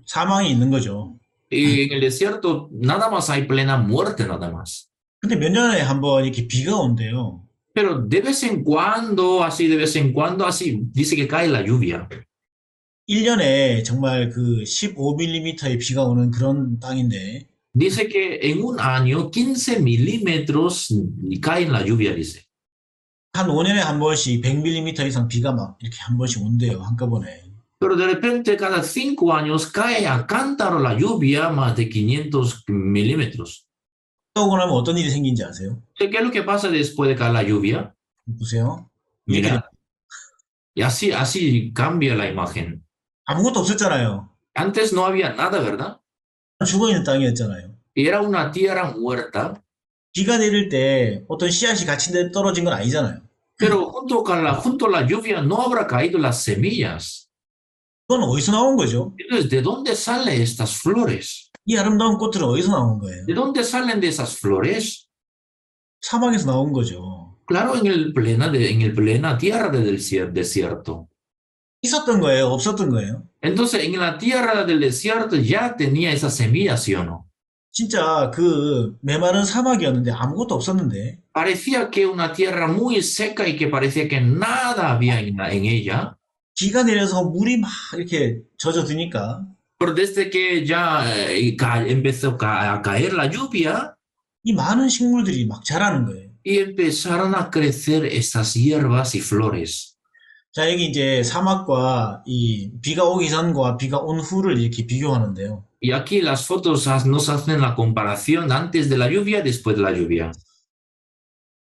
사망이 있는 거죠. Y en el desierto nada más hay plena muerte, nada más. 근데 몇 년에 한번 이렇게 비가 온대요. Pero de vez en cuando, así, dice que cae la lluvia. 1년에 정말 그 15mm의 비가 오는 그런 땅인데 Dice que en un año 15 milímetros cae la lluvia, dice. 한 5년에 한 번씩 100mm 이상 비가 막 이렇게 한 번씩 온대요. 한꺼번에. Pero de repente cada 5 años cae a cántaro la lluvia más de 500 milímetros. 오고 나면 어떤 일이 생긴지 아세요? ¿Qué es lo que pasa después de caer la lluvia? 보세요. Mira, y así cambia la imagen. 아무것도 없었잖아요. Antes no había nada, ¿verdad? 죽어있는 땅이었잖아요. Y era una tierra muerta, 비가 내릴 때 어떤 씨앗이 같이 떨어진 건 아니잖아요. pero junto a la lluvia no habrá caído las semillas. 그건 어디서 나온 거죠? Entonces, ¿de dónde salen estas flores? 이 아름다운 꽃들은 어디서 나온 거예요? ¿De dónde salen de esas flores? 사막에서 나온 거죠. Claro, en el plena tierra del desierto. 있었던 거예요? 없었던 거예요? Entonces, en la tierra del desierto ya tenía esa semilla, ¿sí o no? 진짜 그 메마른 사막이었는데 아무것도 없었는데 Parecía que una tierra muy seca y que parecía que nada había en ella. 비가 내려서 물이 막 이렇게 젖어드니까 Pero desde que ya empezó a caer la lluvia 이 많은 식물들이 막 자라는 거예요. y empezaron a crecer estas hierbas y flores. 자, 여기 이제 사막과 이 비가 오기 전과 비가 온 후를 이렇게 비교하는데요. Y aquí las fotos nos hacen la comparación antes de la lluvia y después de la lluvia.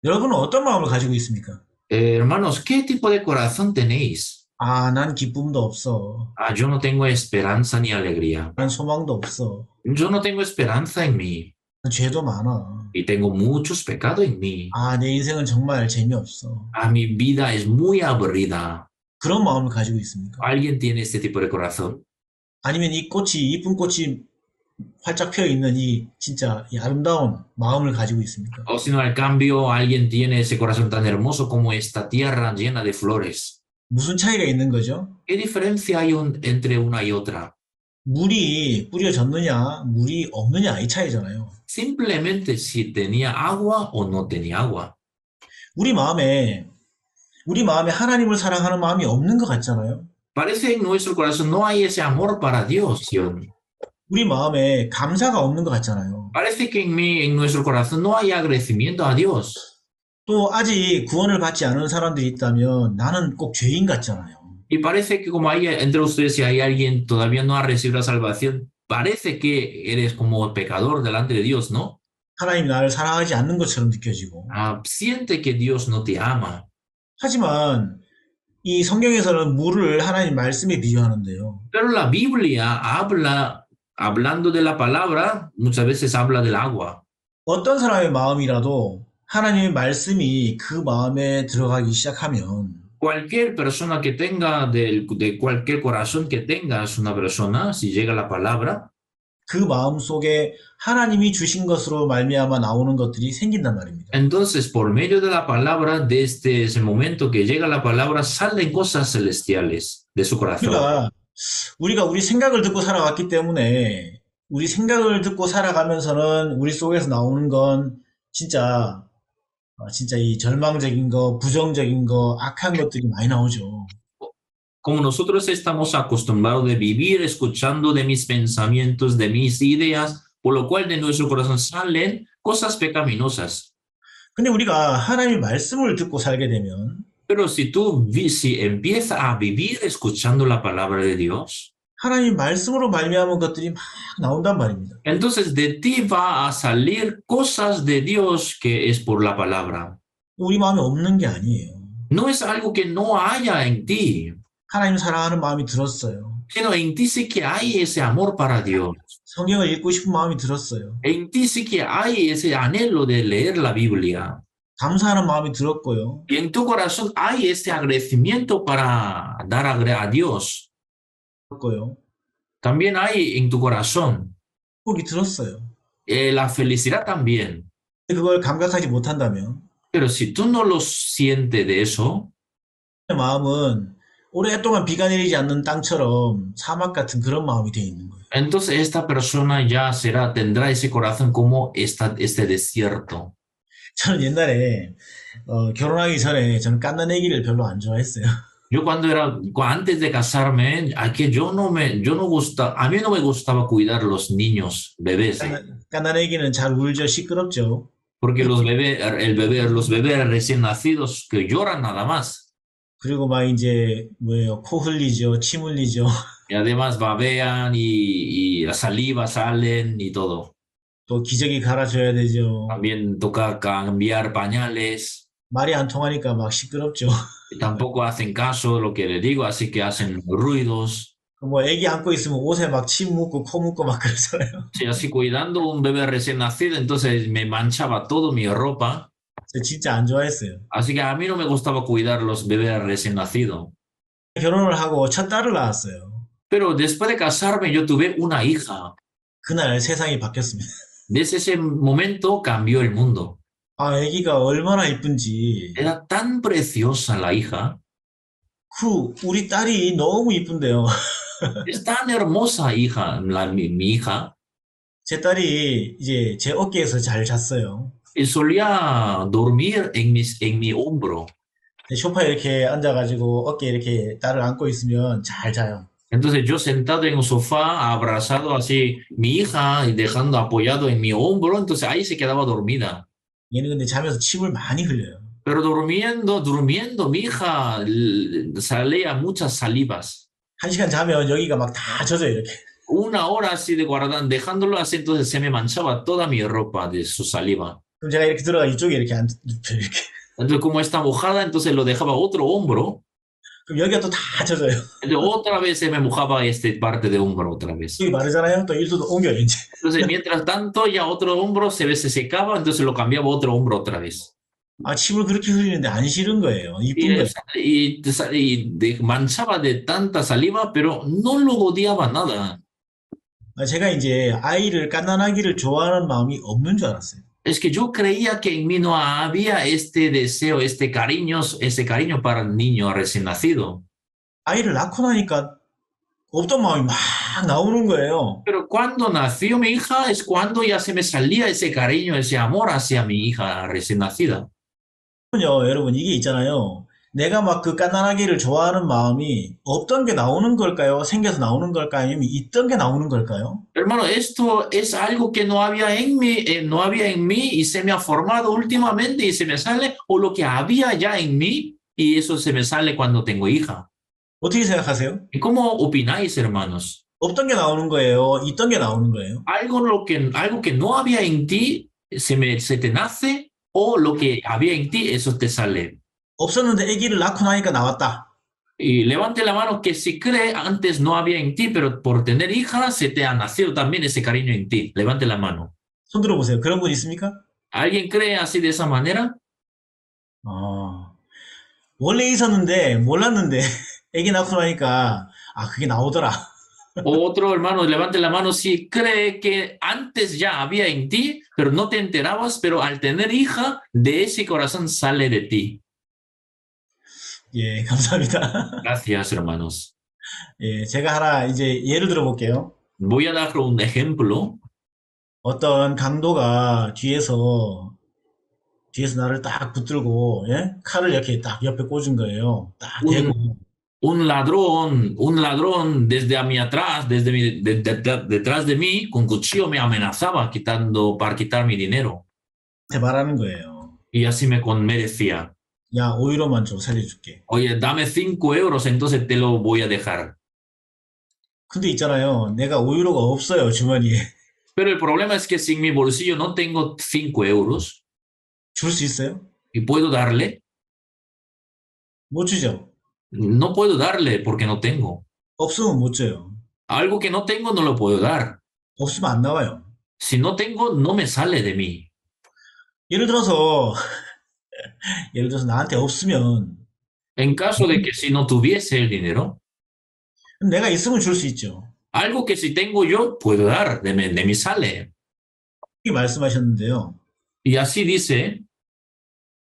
여러분은 어떤 마음을 가지고 있습니까? Hermanos, ¿qué tipo de corazón tenéis? 아, 난 기쁨도 없어. Ah, yo no tengo esperanza ni alegría. 난 소망도 없어. Yo no tengo esperanza en mí 난 죄도 많아. y tengo muchos pecados en mí. 아, 내 인생은 정말 재미없어. Ah, mi vida es muy aburrida. 그런 마음을 가지고 있습니까? ¿Alguien tiene este tipo de corazón? 아니면 이 꽃이, 이쁜 꽃이 활짝 펴 있는 이 진짜 이 아름다운 마음을 가지고 있습니까? O si no, al cambio, alguien tiene ese corazón tan hermoso como esta tierra llena de flores. 무슨 차이가 있는 거죠? ¿Qué diferencia hay entre una y otra? 물이 뿌려졌느냐, 물이 없느냐 이 차이잖아요. Simplemente si tenía agua o no tenía agua. 우리 마음에 하나님을 사랑하는 마음이 없는 것 같잖아요. Parece en nuestro corazón no hay ese amor para Dios, ¿sí o no? 우리 마음에 감사가 없는 것 같잖아요. Parece que en nuestro corazón no hay agradecimiento a Dios. 또 아직 구원을 받지 않은 사람들이 있다면 나는 꼭 죄인 같잖아요. Y parece que como hay entre ustedes, si hay alguien todavía no ha recibido la salvación, parece que eres como pecador delante de Dios, ¿no? 하나님이 나를 사랑하지 않는 것처럼 느껴지고. Ah, siente que Dios no te ama. 하지만 이 성경에서는 물을 하나님 말씀에 비유하는데요. Pero la Biblia habla, hablando de la palabra, muchas veces habla del agua. 어떤 사람의 마음이라도 하나님의 말씀이 그 마음에 들어가기 시작하면 Cualquier persona que tenga, de cualquier corazón que tengas una persona, si llega la palabra, 그 마음 속에 하나님이 주신 것으로 말미암아 나오는 것들이 생긴단 말입니다. entonces por medio de la palabra, desde ese momento que llega la palabra, salen cosas celestiales de su corazón. 우리가 우리 생각을 듣고 살아왔기 때문에 우리 생각을 듣고 살아가면서는 우리 속에서 나오는 건 진짜 이 절망적인 거, 부정적인 거, 악한 것들이 많이 나오죠. Como nosotros estamos acostumbrados de vivir escuchando de mis pensamientos, de mis ideas, por lo cual de nuestro corazón salen cosas pecaminosas. 근데 우리가 하나님의 말씀을 듣고 살게 되면 Pero si si empiezas a vivir escuchando la palabra de Dios, 하나님 말씀으로 말미암은 것들이 막 나온단 말입니다. entonces de ti va a salir cosas de Dios que es por la palabra. 우리 마음에 없는 게 아니에요. No es algo que no haya en ti, 하나님 사랑하는 마음이 들었어요. sino en ti sí que hay ese amor para Dios. 성경을 읽고 싶은 마음이 들었어요. En ti sí que hay ese anhelo de leer la Biblia. 감사하는 마음이 들었고요. Y en tu corazón hay ese agradecimiento para dar a Dios. También hay en tu corazón 행복이 들었어요. la felicidad también. 그걸 감각하지 못한다면 Pero si tú no lo sientes de eso, 마음은 오랫동안 비가 내리지 않는 땅처럼 사막 같은 그런 마음이 되어 있는 거예요. entonces esta persona ya tendrá ese corazón como este desierto. 저는 옛날에 결혼하기 전에 저는 갓난 애기를 별로 안 좋아했어요. Yo antes de casarme, a mí no me gustaba cuidar los niños, bebés, 갓난 애기는 잘 울죠, 시끄럽죠. porque los bebés recién nacidos que lloran nada más. 그리고 막 이제 코 흘리죠, 침 흘리죠. Y además babean y la saliva salen y todo. 또 기저귀 갈아줘야 되죠. También toca cambiar pañales. 말이 안 통하니까 막 시끄럽죠. Y tampoco hacen caso de lo que les digo, así que hacen ruidos. 뭐 애기 안고 있으면 옷에 막 침 묻고 코 묻고 막 그러잖아요. Sí, así cuidando un bebé recién nacido, entonces me manchaba todo mi ropa. 진짜 안 좋아했어요. Así que a mí no me gustaba cuidar los bebés recién nacidos. 결혼을 하고 첫 딸을 낳았어요. Pero después de casarme yo tuve una hija. 그날 세상이 바뀌었습니다. Desde ese momento cambió el mundo. 아, 아기가 얼마나 이쁜지. Era tan preciosa la hija, 우리 딸이 너무 이쁜데요. es tan hermosa hija, mi hija, 제 딸이 이제 제 어깨에서 잘 잤어요. y solía dormir en mi hombro. 소파에 이렇게 앉아가지고 어깨에 이렇게 딸을 안고 있으면 잘 자요. Entonces yo sentado en un sofá, abrazado así, mi hija, y dejando apoyado en mi hombro, entonces ahí se quedaba dormida. 얘는 근데 자면서 침을 많이 흘려요. Pero durmiendo, mi hija salía muchas salivas. 1시간 자면 여기가 막 다 젖어요, 이렇게. Una hora así de guardar, dejándolo así, entonces se me manchaba toda mi ropa de su saliva. 그럼 제가 이렇게 들어가 이쪽에 이렇게 눕혀요, 이렇게. Entonces, como está mojada, entonces lo dejaba otro hombro. 그럼 여기가 또 다 젖어요. Entonces, otra vez se me mojaba esta parte de hombro otra vez. 여기 마르잖아요. 또 일도도 옮겨요, 이제. Entonces, mientras tanto, ya otro hombro se secaba, entonces lo cambiaba a otro hombro otra vez. 아, 침을 그렇게 흘리는데 안 싫은 거예요. Y, 이쁜 거예요. manchaba de tanta saliva, pero no lo odiaba nada. 제가 이제 아이를 갓난아기를 좋아하는 마음이 없는 줄 알았어요. Es que yo creía que en mí no había este deseo, ese cariño para el niño recién nacido. 아이를 낳고 나니까 없던 마음이 막 나오는 거예요. Pero cuando nació mi hija es cuando ya se me salía ese cariño, ese amor hacia mi hija recién nacida. 여러분, 이게 있잖아요. 내가 막 그 갓난아기를 좋아하는 마음이 없던 게 나오는 걸까요? 생겨서 나오는 걸까요? 아니면 있던 게 나오는 걸까요? Hermano, esto es algo que no había en mí y se me ha formado últimamente y se me sale, o lo que había ya en mí y eso se me sale cuando tengo hija. 어떻게 생각하세요? ¿Y cómo opináis, hermanos? 없던 게 나오는 거예요? 있던 게 나오는 거예요? Algo que no había en ti se te nace, o lo que había en ti, eso te sale. 없었는데 아기를 낳고 나니까 나왔다. Y levante la mano que si cree antes no había en ti, pero por tener hija se te ha nacido también ese cariño en ti. Levante la mano. 손 들어보세요. 그런 분 있습니까? ¿Alguien cree así de esa manera? 원래 있었는데 몰랐는데 아기 낳고 나니까 그게 나오더라. Otro hermano, levante la mano si cree que antes ya había en ti, pero no te enterabas, pero al tener hija, de ese corazón sale de ti. 예, 감사합니다. Gracias, hermanos. 예, 제가 하나 이제 예를 들어 볼게요. Voy a dar un ejemplo. 어떤 강도가 뒤에서 나를 딱 붙들고, 예? 칼을 이렇게 딱 옆에 꽂은 거예요. 딱 대고. Un ladrón desde a mí atrás, detrás de mí, con cuchillo me amenazaba para quitar mi dinero. 말하는 거예요. Y así me decía, 야, 5유로만 좀 살려줄게. oye, dame 5 euros, entonces te lo voy a dejar. 근데 있잖아요. 내가 5유로가 없어요, 주머니에. Pero el problema es que si en mi bolsillo no tengo 5 euros, 줄 수 있어요? ¿y puedo darle? 못 주죠. No puedo darle porque no tengo. 없으면 못 줘요. Algo que no tengo no lo puedo dar. 없으면 안 나와요. Si no tengo, no me sale de mí. 예를 들어서 나한테 없으면 En caso de que si no tuviese el dinero, 내가 있으면 줄 수 있죠. algo que si tengo yo, puedo dar, de mí sale. 이렇게 말씀하셨는데요. Y así dice,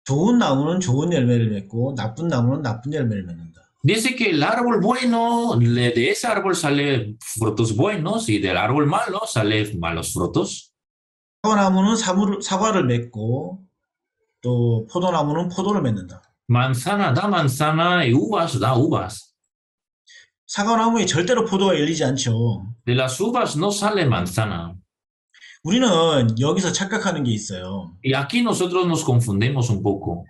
좋은 나무는 좋은 열매를 맺고 나쁜 나무는 나쁜 열매를 맺는다. dice que el árbol bueno, de ese árbol sale frutos buenos y del árbol malo sale malos frutos. 사과나무는 사과를 맺고 또 포도나무는 포도를 맺는다. Manzana da manzana y uvas da uvas. 사과나무에 절대로 포도가 열리지 않죠. De las uvas no sale manzana. 우리는 여기서 착각하는 게 있어요. Y aquí nosotros nos confundimos un poco.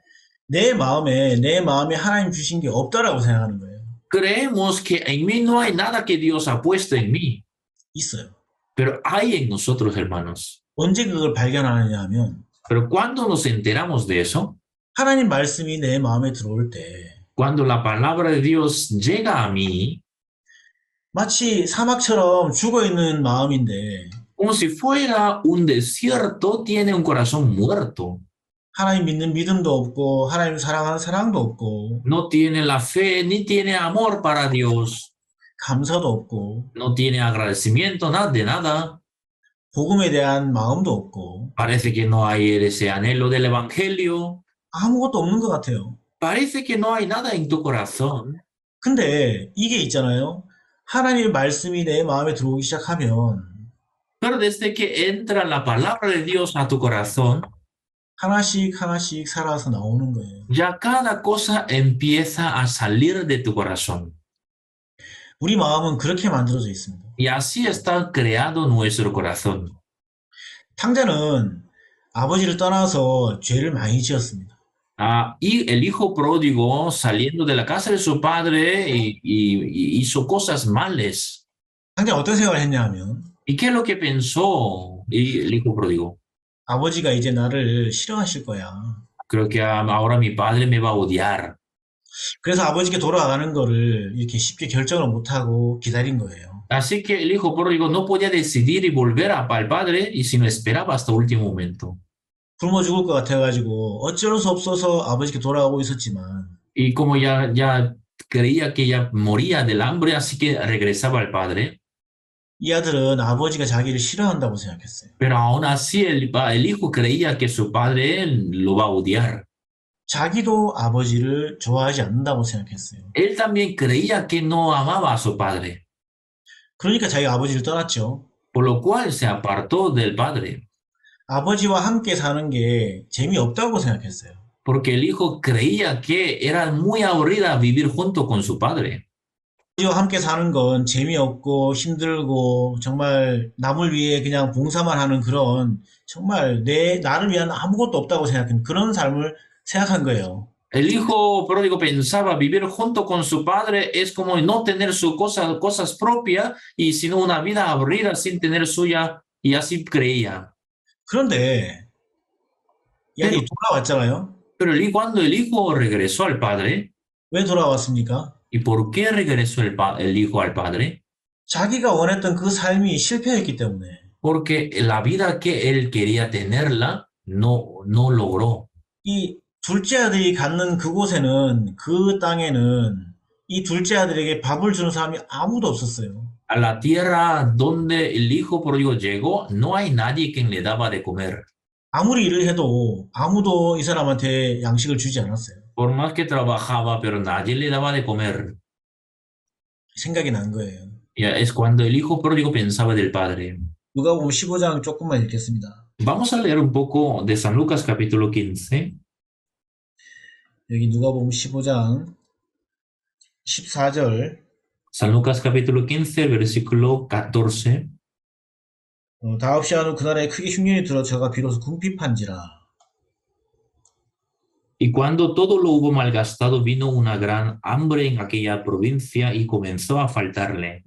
내 마음에 하나님 주신 게 없다라고 생각하는 거예요. Creemos que en mí no hay nada que Dios ha puesto en mí, 있어요. pero hay en nosotros, hermanos. 언제 그걸 발견하느냐 하면 Pero cuando nos enteramos de eso, 하나님 말씀이 내 마음에 들어올 때 cuando la palabra de Dios llega a mí, 마치 사막처럼 죽어있는 마음인데 como si fuera un desierto, tiene un corazón muerto. 하나님 믿는 믿음도 없고 하나님 사랑하는 사랑도 없고 No tiene la fe, ni tiene amor para Dios, 감사도 없고 no tiene agradecimiento, nada de nada. 복음에 대한 마음도 없고 Parece que no hay ese anhelo del evangelio. 아무것도 없는 것 같아요. Parece que no hay nada en tu corazón. 근데 이게 있잖아요. 하나님의 말씀이 내 마음에 들어오기 시작하면 Pero desde que entra la palabra de Dios a tu corazón, 하나씩 하나씩 살아서 나오는 거예요. ya cada cosa empieza a salir de tu corazón. 우리 마음은 그렇게 만들어져 있습니다. Y así está creado nuestro corazón. 탕자는 아버지를 떠나서 죄를 많이 지었습니다. Y el hijo pródigo, saliendo de la casa de su padre, y hizo cosas malas. 탕자는 어떤 생각을 했냐 하면 ¿Y qué es lo que pensó el hijo pródigo? 아버지가 이제 나를 싫어하실 거야. Creo que ahora mi padre me va a odiar. 그래서 아버지께 돌아가는 거를 이렇게 쉽게 결정을 못하고 기다린 거예요. Así que el hijo pródigo no podía decidir y volver al padre, y sino esperaba hasta último momento. 굶어 죽을 것 같아가지고 어쩔 수 없어서 아버지께 돌아가고 있었지만 Y como ya creía que ya moría del hambre, así que regresaba al padre. 이 아들은 아버지가 자기를 싫어한다고 생각했어요. Pero aún así el hijo creía que su padre lo va a odiar. 자기도 아버지를 좋아하지 않는다고 생각했어요. Él también creía que no amaba a su padre, 그러니까 자기가 아버지를 떠났죠. por lo cual se apartó del padre, 아버지와 함께 사는 게 재미없다고 생각했어요. porque el hijo creía que era muy aburrida vivir junto con su padre. 아버지와 함께 사는 건 재미없고 힘들고 정말 남을 위해 그냥 봉사만 하는 그런 정말 나를 위한 아무것도 없다고 생각한 그런 삶을 생각한 거예요. El hijo pródigo pensaba vivir junto con su padre es como no tener sus cosas propias y sino una vida aburrida sin tener suya, y así creía. 그런데 이 아들이 돌아왔잖아요. Pero cuando el hijo regresó al padre, 왜 돌아왔습니까? ¿y por qué regresó el hijo al padre? 자기가 원했던 그 삶이 실패했기 때문에. Porque la vida que él quería tenerla no logró. 이 둘째 아들이 갖는 그곳에는 그 땅에는 이 둘째 아들에게 밥을 주는 사람이 아무도 없었어요. A la tierra donde el hijo pródigo llegó, no hay nadie quien le daba de comer. 아무리 일을 해도 아무도 이 사람한테 양식을 주지 않았어요. Por más que trabajaba, pero nadie le daba de comer. 생각이 난 거예요. Ya es cuando el hijo pródigo pensaba del padre. 누가복음 15장 조금만 읽겠습니다. Vamos a leer un poco de San Lucas capítulo 15. 여기 누가복음 15장 14절 San Lucas capítulo 15, versículo 14. 다합시 한후 그날에 크게 흉년이 들어 저가 비로소 궁핍한지라. Y cuando todo lo hubo malgastado, vino una gran hambre en aquella provincia y comenzó a faltarle.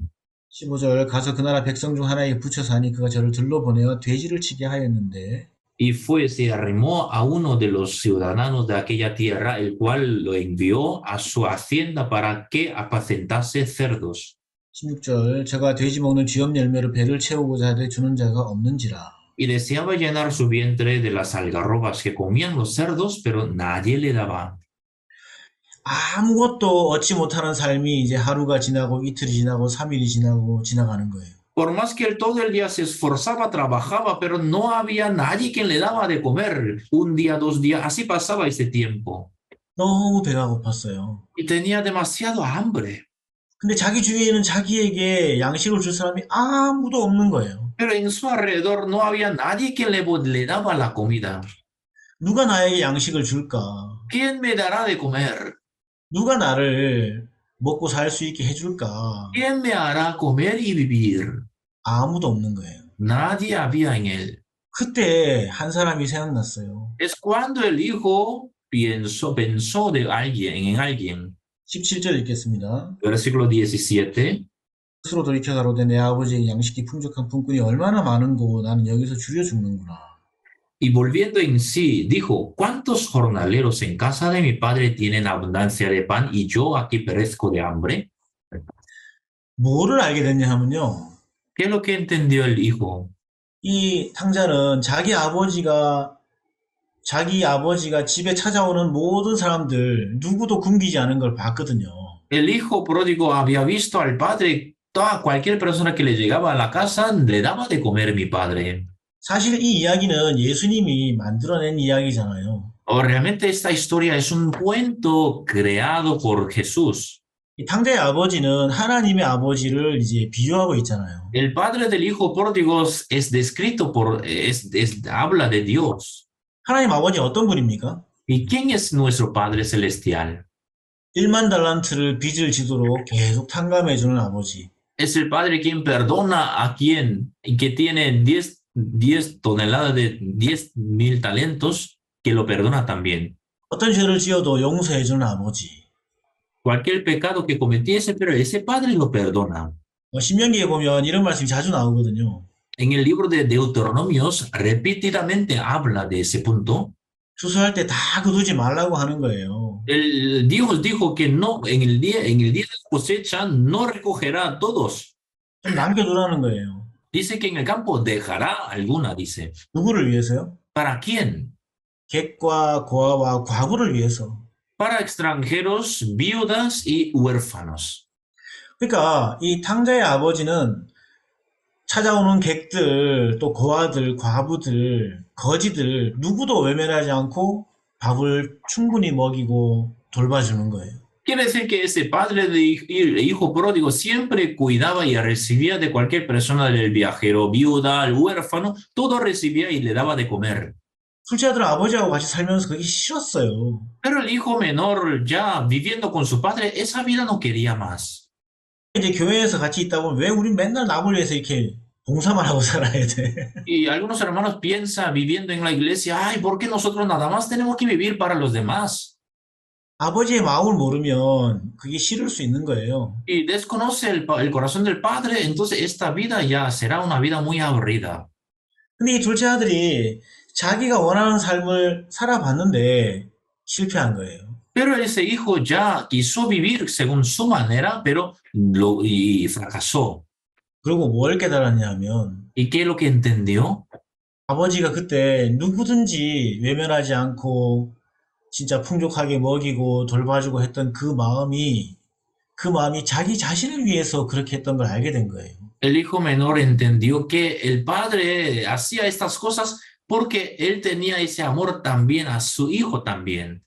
15절 가서 그 나라 백성 중 하나에게 붙여 사니 그가 저를 들러 보내어 돼지를 치게 하였는데 Y fue, se arrimó a uno de los ciudadanos de aquella tierra, el cual lo envió a su hacienda para que apacentase cerdos. 16절 저가 돼지 먹는 쥐염 열매로 배를 채우고자 하되 주는 자가 없는지라. Y deseaba llenar su vientre de las algarrobas que comían los cerdos, pero nadie le daba. 아무것도 얻지 못하는 삶이 이제 하루가 지나고 이틀이 지나고 3일이 지나고 지나가는 거예요. Por más que él todo el día se esforzaba, trabajaba, pero no había nadie quien le daba de comer. Un día, 2 días, así pasaba ese tiempo. 너무 배가 고팠어요. Y tenía demasiado hambre. 근데 자기 주위에는 자기에게 양식을 줄 사람이 아무도 없는 거예요. Pero en su alrededor no había nadie quien le daba la comida. 누가 나에게 양식을 줄까? ¿Quién me dará de comer? 누가 나를 먹고 살 수 있게 해줄까? ¿Quién me hará comer y vivir? 아무도 없는 거예요. Nadie había en él. 그때 한 사람이 생각났어요. Es cuando el hijo pensó en alguien. 17절 읽겠습니다. Versículo 17. 스스로 돌이켜 가로되 내 아버지의 양식이 풍족한 품꾼이 얼마나 많은고 나는 여기서 줄여 죽는구나. Y volviendo en sí, dijo, ¿cuántos jornaleros en casa de mi padre tienen abundancia de pan y yo aquí perezco de hambre? 뭐를 알게 됐냐 하면요. ¿Qué es lo que entendió el hijo? 이 탕자는 자기 아버지가 집에 찾아오는 모든 사람들 누구도 굶기지 않은 걸 봤거든요. El hijo pródigo había visto al padre Toda cualquier persona que le llegaba a la casa le daba de comer mi padre. 사실 이 이야기는 예수님이 만들어낸 이야기잖아요. O realmente esta historia es un cuento creado por Jesús. 이 탕자의 아버지는 하나님의 아버지를 이제 비유하고 있잖아요. El padre del hijo pródigo es descrito habla de Dios. 하나님 아버지 어떤 분입니까? ¿Y quién es nuestro Padre Celestial? 1만 달란트를 빚을 지도록 계속 탕감해주는 아버지. Es el Padre quien perdona a quien y que tiene 10 toneladas de 10,000 talentos, que lo perdona también. 어떤 죄를 지어도 용서해주는 아버지. Cualquier pecado que cometiese, pero ese Padre lo perdona. 신명기에 보면 이런 말씀이 자주 나오거든요. En el libro de Deuteronomios repetidamente habla de ese punto. 추수할 때 다 거두지 말라고 하는 거예요. Dios dijo que no, en el día de la cosecha no recogerá a todos. 좀 남겨두라는 거예요. Dice que en el campo dejará alguna, dice. 누구를 위해서요? ¿Para quién? 객과 고아와 과부를 위해서. Para extranjeros, viudas y huérfanos. 그러니까 이 탕자의 아버지는 찾아오는 객들, 또 고아들, 과부들, 거지들 누구도 외면하지 않고 밥을 충분히 먹이고 돌봐주는 거예요. Quiere decir que ese padre de hijo pródigo siempre cuidaba y recibía de cualquier persona, del viajero, viuda, el huérfano, todo recibía y le daba de comer. 둘째 아들은 아버지하고 같이 살면서 그게 싫었어요. Pero el hijo menor, ya viviendo con su padre, esa vida no quería más. 이제 교회에서 같이 있다 보면 왜 우린 맨날 남을 위해서 이렇게 봉사만 하고 살아야 돼? Y algunos hermanos piensan, viviendo en la iglesia, ay, ¿por qué nosotros nada más tenemos que vivir para los demás? 아버지의 마음을 모르면 그게 싫을 수 있는 거예요. Y desconoce el corazón del padre, entonces esta vida ya será una vida muy aburrida. 근데 이 둘째 아들이 자기가 원하는 삶을 살아봤는데 실패한 거예요. Pero ese hijo ya quiso vivir según su manera, pero y fracasó. 그리고 뭘 깨달았냐면 ¿Y qué es lo que entendió? 아버지가 그때 누구든지 외면하지 않고 진짜 풍족하게 먹이고 돌봐주고 했던 그 마음이 자기 자신을 위해서 그렇게 했던 걸 알게 된 거예요. El hijo menor entendió que el padre hacía estas cosas porque él tenía ese amor también a su hijo también.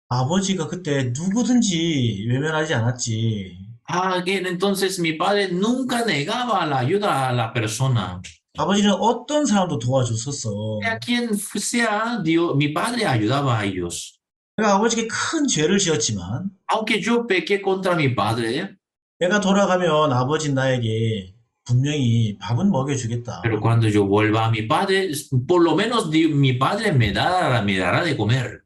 아버지가 그때 누구든지 외면하지 않았지. Again, entonces mi padre nunca negaba la ayuda a la persona. 아버지는 어떤 사람도 도와줬었어. A quien sea, Dios, mi padre ayudaba a ellos. 내가 아버지께 큰 죄를 지었지만 Aunque yo pequé contra mi padre, 내가 돌아가면 아버지 나에게 분명히 밥은 먹여주겠다. pero cuando yo vuelva a mi padre, por lo menos mi padre me dará de comer.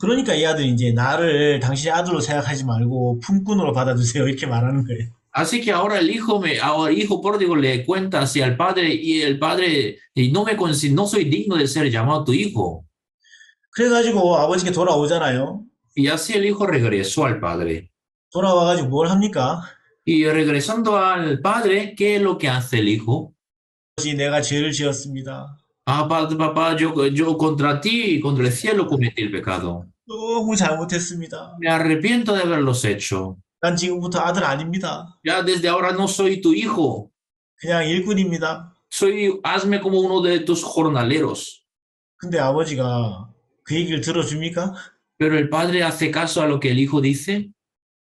그러니까 이 아들이 이제 나를 당신의 아들로 생각하지 말고 품꾼으로 받아주세요. 이렇게 말하는 거예요. Así que ahora ahora el hijo pródigo le cuenta hacia el padre y el padre, y no soy digno de ser llamado tu hijo. 그래가지고 아버지께 돌아오잖아요. Y así el hijo regresó al padre. 돌아와가지고 뭘 합니까? Y regresando al padre, ¿qué es lo que hace el hijo? 아버지, 내가 죄를 지었습니다. Ah, papá, yo contra ti, contra el cielo cometí el pecado. 너무 잘못했습니다. Me arrepiento de haberlos hecho. 난 지금부터 아들 아닙니다. Ya desde ahora no soy tu hijo. 그냥 일꾼입니다. Hazme como uno de tus jornaleros. 근데 아버지가 그 얘기를 들어줍니까? Pero el padre hace caso a lo que el hijo dice.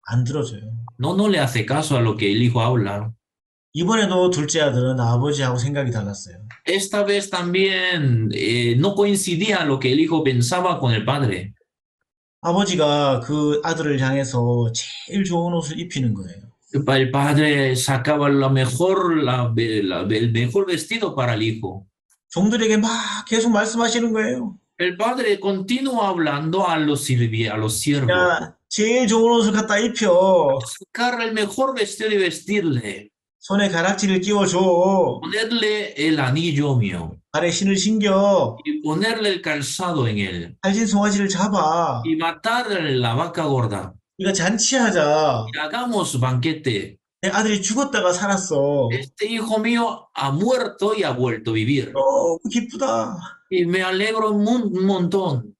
안 들어줘요. No le hace caso a lo que el hijo habla. 이번에도 둘째 아들은 아버지하고 생각이 달랐어요. Esta vez también no coincidía lo que el hijo pensaba con el padre. 아버지가 그 아들을 향해서 제일 좋은 옷을 입히는 거예요. El padre sacaba el mejor vestido para el hijo. 종들에게 막 계속 말씀하시는 거예요. El padre continúa hablando a los siervos. 야, 제일 좋은 옷을 갖다 입혀. Sacar el mejor vestido y vestirle. 손에 가락지를 끼워줘. Ponerle el anillo mío. 발에 신을 신겨. Y ponerle el calzado en él. 살진 송아지를 잡아. Y matar la vaca gorda. 우리가 잔치하자. Y hagamos banquete. 내 아들이 죽었다가 살았어. Este hijo mío ha muerto y ha vuelto a vivir. 너무 기쁘다. Y me alegro un montón.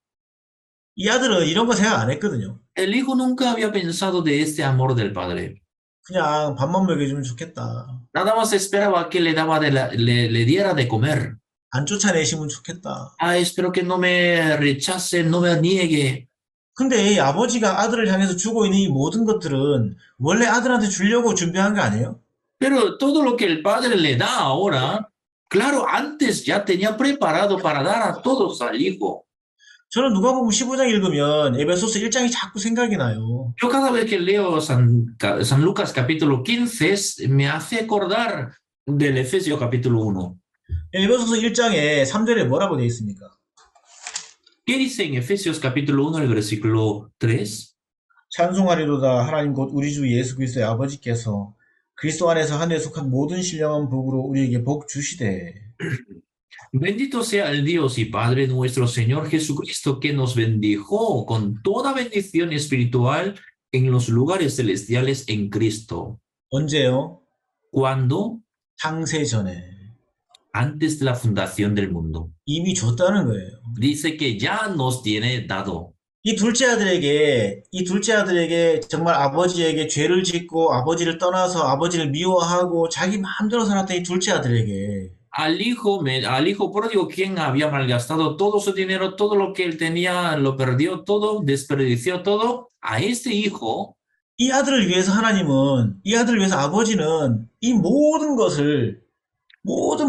이 아들은 이런 거 생각 안 했거든요. El hijo nunca había pensado de este amor del padre. 그냥 밥만 먹여주면 좋겠다. Nada más esperaba que le daba le diera de comer. 안 쫓아내시면 좋겠다. Ah, espero que no me rechace, no me niegue. 근데 이 아버지가 아들을 향해서 주고 있는 이 모든 것들은 원래 아들한테 주려고 준비한 거 아니에요? Pero todo lo que el padre le da ahora, claro, antes ya tenía preparado para dar a todos al hijo. 저는 누가복음 15장 읽으면 에베소서 1장이 자꾸 생각이 나요. Yo cada vez que leo San Lucas capítulo 15 me hace acordar del Efesios capítulo 1. 에베소서 1장에 3절에 뭐라고 되어 있습니까? ¿Qué dice en Efesios capítulo 1, el versículo 3? 찬송하리로다 하나님 곧 우리 주 예수 그리스도의 아버지께서 그리스도 안에서 하늘에 속한 모든 신령한 복으로 우리에게 복 주시되. Bendito sea el Dios y Padre nuestro Señor Jesucristo, que nos bendijo con toda bendición espiritual en los lugares celestiales en Cristo. 언제요? Cuando? 창세 전에. Antes de la fundación del mundo. 이미 줬다는 거예요. Dice que ya nos tiene dado. 이 둘째 아들에게 정말 아버지에게 죄를 짓고 아버지를 떠나서 아버지를 미워하고 자기 마음대로 살았던 이 둘째 아들에게 Al hijo pródigo, quien había malgastado todo su dinero, todo lo que él tenía, lo perdió todo, desperdició todo. A este hijo, 이 아들을 위해서 이 아들을 위해서 아버지는 이 모든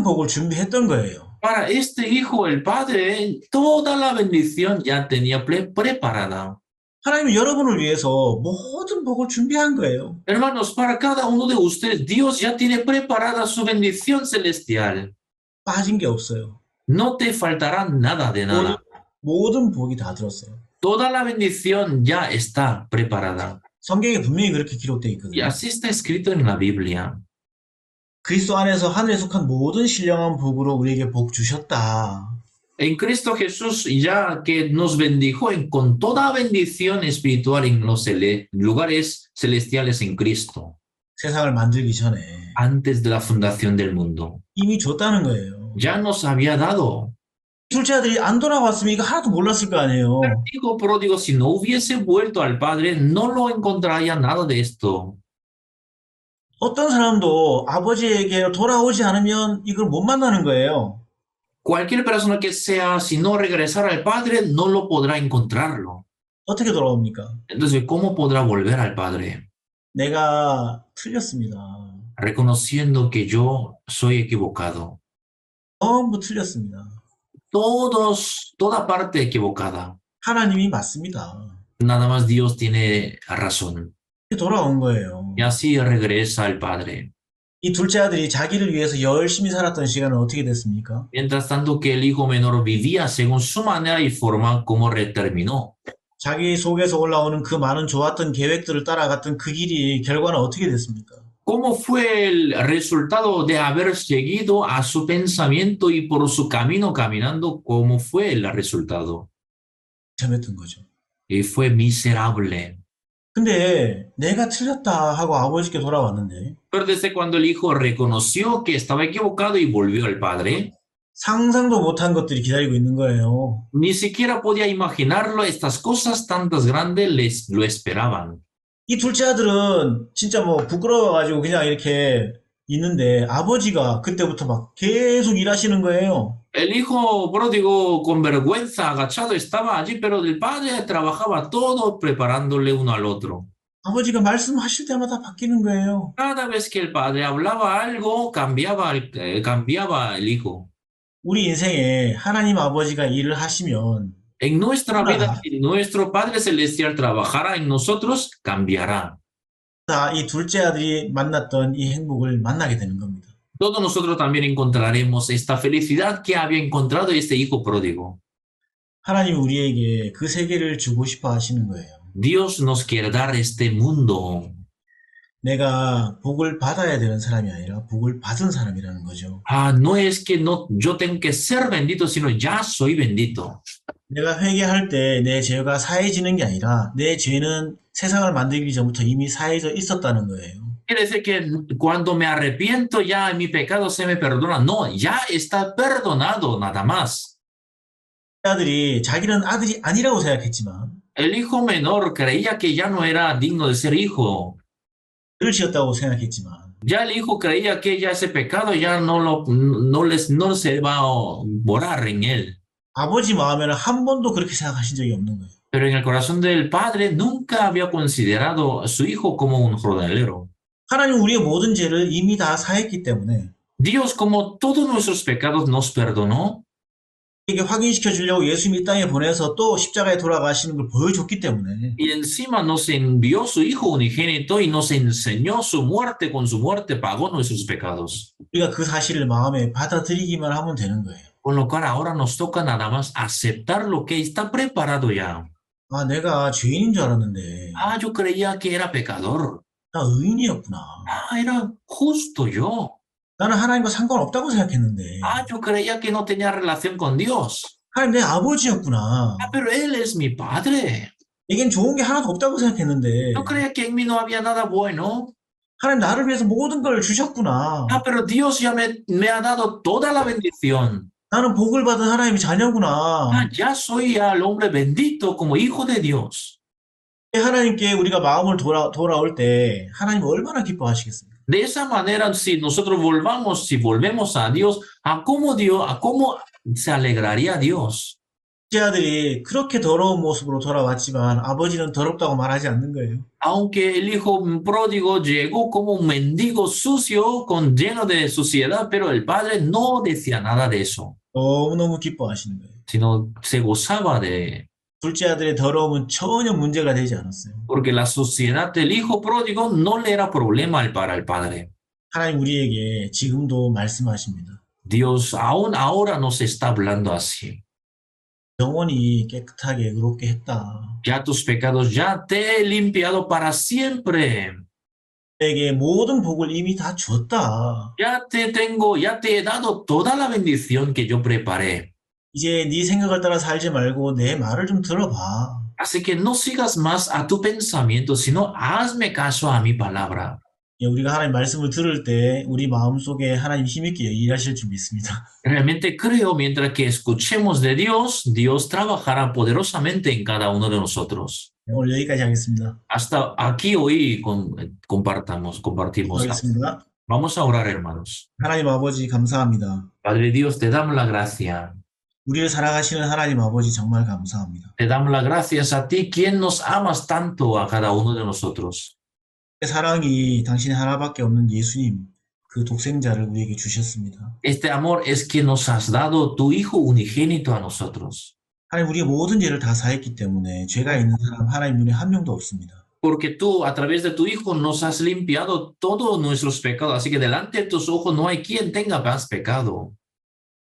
복을 준비했던 거예요. para este hijo, el padre, toda la bendición ya tenía preparada. 하나님은 여러분을 위해서 모든 복을 준비한 거예요. Hermanos, para cada uno de ustedes, Dios ya tiene preparada su bendición celestial. 빠진 게 없어요. No te faltará nada de nada. 모든 복이 다 들었어요. Toda la bendición ya está preparada. 성경에 분명히 그렇게 기록되어 Y 있거든요. así está escrito en la Biblia. 그리스도 안에서 하늘에 속한 모든 신령한 복으로 우리에게 복 주셨다. En Cristo Jesús, ya que nos bendijo con toda bendición espiritual en los lugares celestiales en Cristo, 세상을 만들기 전에 antes de la fundación del mundo. 이미 줬다는 거예요. Ya nos había dado. 둘째 아들이 안 돌아왔으면 이거 하나도 몰랐을 거 아니에요. El hijo pródigo, si no hubiese vuelto al Padre, no lo encontraría nada de esto. 어떤 사람도 아버지에게 돌아오지 않으면 이걸 못 만나는 거예요. Cualquier persona que sea, si no regresara al Padre, no lo podrá encontrarlo. 어떻게 돌아옵니까? Entonces, ¿cómo podrá volver al Padre? 내가 틀렸습니다. Reconociendo que yo soy equivocado. 전부 틀렸습니다. Toda parte equivocada. 하나님이 맞습니다. Nada más Dios tiene razón. 돌아온 거예요. Y así regresa al Padre. 이 둘째 아들이 자기를 위해서 열심히 살았던 시간은 어떻게 됐습니까? Mientras tanto que el hijo menor vivía según su manera y forma, como terminó. 자기 속에서 올라오는 그 많은 좋았던 계획들을 따라갔던 그 길이 결과는 어떻게 됐습니까? ¿Cómo fue el resultado de haber seguido a su pensamiento y por su camino caminando? ¿Cómo fue el resultado? 참했던 거죠. Y fue miserable. 근데 내가 틀렸다 하고 아버지께 돌아왔는데 Pero desde cuando el hijo reconoció que estaba equivocado y volvió al padre, 상상도 못한 것들이 기다리고 있는 거예요. ni siquiera podía imaginarlo, estas cosas tantas grandes lo esperaban. 이 둘째 아들은 진짜 뭐 부끄러워가지고 그냥 이렇게 있는데 아버지가 그때부터 막 계속 일하시는 거예요. El hijo pródigo con vergüenza agachado estaba allí, pero el padre trabajaba todo preparándole uno al otro. 아버지가 말씀하실 때마다 바뀌는 거예요. Cada vez que el padre hablaba algo, cambiaba el hijo. 우리 인생에 하나님 아버지가 일을 하시면 En nuestra vida, si nuestro Padre Celestial trabajara en nosotros, cambiará. 다 이 둘째 아들이 만났던 이 행복을 만나게 되는 겁니다. Todos nosotros también encontraremos esta felicidad que había encontrado este hijo pródigo. 하나님이 우리에게 그 세계를 주고 싶어 하시는 거예요. Dios nos quiere dar este mundo. 내가 복을 받아야 되는 사람이 아니라 복을 받은 사람이라는 거죠. No es que no, yo tengo que ser bendito, sino ya soy bendito. 내가 회개할 때 내 죄가 사해지는 게 아니라 내 죄는 세상을 만들기 전부터 이미 사해져 있었다는 거예요. Quiere decir que cuando me arrepiento ya mi pecado se me perdona. No, ya está perdonado nada más. 아들이 자기는 아들이 아니라고 생각했지만 El hijo menor creía que ya no era digno de ser hijo. 죄를 지었다고 생각했지만 Ya el hijo creía que ya ese pecado ya no se va a morar en él. 아버지 마음에는 한 번도 그렇게 생각하신 적이 없는 거예요. Pero en el corazón del padre nunca había considerado a su hijo como un jornalero. 하나님 우리의 모든 죄를 이미 다 사했기 때문에 Dios, como todos nuestros pecados, nos perdonó. 이게 확인시켜 주려고 예수님 이 땅에 보내서 또 십자가에 돌아가시는 걸 보여줬기 때문에 Y encima nos envió su Hijo unigénito y nos enseñó su muerte. Con su muerte pagó nuestros pecados. 우리가 그 사실을 마음에 받아들이기만 하면 되는 거예요. Con lo cual ahora nos toca nada más aceptar lo que está preparado ya. 아, 내가 죄인인 줄 알았는데 Ah, yo creía que era pecador. 나 의인이었구나. Ah, era justo yo. 나는 하나님과 상관없다고 생각했는데 Ah, yo creía que no tenía relación con Dios. 하나님 내 아버지였구나. Ah, pero Él es mi Padre. 내겐 좋은 게 하나도 없다고 생각했는데 Yo creía que en mí no había nada bueno. 하나님 나를 위해서 모든 걸 주셨구나. Ah, pero Dios ya me ha dado toda la bendición. 나는 복을 받은 하나님의 자녀구나. Ah, ya soy al hombre bendito como hijo de Dios. 하나님께 우리가 마음을 돌아올 때 하나님 얼마나 기뻐하시겠습니까? De esa manera, si nosotros si volvemos a Dios, a cómo se alegraría Dios. 제 아들이 그렇게 더러운 모습으로 돌아왔지만 아버지는 더럽다고 말하지 않는 거예요. Aunque el hijo pródigo llegó como un mendigo sucio, lleno de suciedad, pero el padre no decía nada de eso, 너무너무 기뻐하시는 거예요. sino se gozaba de, 둘째 아들의 더러움은 전혀 문제가 되지 않았어요. porque la suciedad del hijo pródigo no le era problema para el padre. 하나님 우리에게 지금도 말씀하십니다. Dios aún ahora nos está hablando así. 영원히 깨끗하게 의롭게 했다. Ya tus pecados ya te he limpiado para siempre. 내게 모든 복을 이미 다 줬다. Ya te he dado toda la bendición que yo preparé. 이제 네 생각을 따라 살지 말고 내 말을 좀 들어봐. Así que no sigas más a tu pensamiento, sino hazme caso a mi palabra. 우리가 하나님 말씀을 들을 때 우리 마음속에 하나님 힘있게 일하실 줄 믿습니다. Realmente creo, mientras que escuchemos de Dios, Dios trabajará poderosamente en cada uno de nosotros. 오늘 여기까지 하겠습니다. Hasta aquí hoy compartimos. 하겠습니다. Vamos a orar, hermanos. 하나님 아버지 감사합니다. Padre Dios, te damos la gracia. 우리를 사랑하시는 하나님 아버지 정말 감사합니다. Te damos las gracias a ti, quien nos amas tanto a cada uno de nosotros. 사랑이 당신 하나밖에 없는 예수님, 그 독생자를 우리에게 주셨습니다. Este amor es que nos has dado tu Hijo unigénito a nosotros. 하나님 우리의 모든 죄를 다 사했기 때문에 죄가 있는 사람 하나님 눈에 한 명도 없습니다. Porque tú, a través de tu Hijo, nos has limpiado todos nuestros pecados. Así que delante de tus ojos no hay quien tenga más pecado.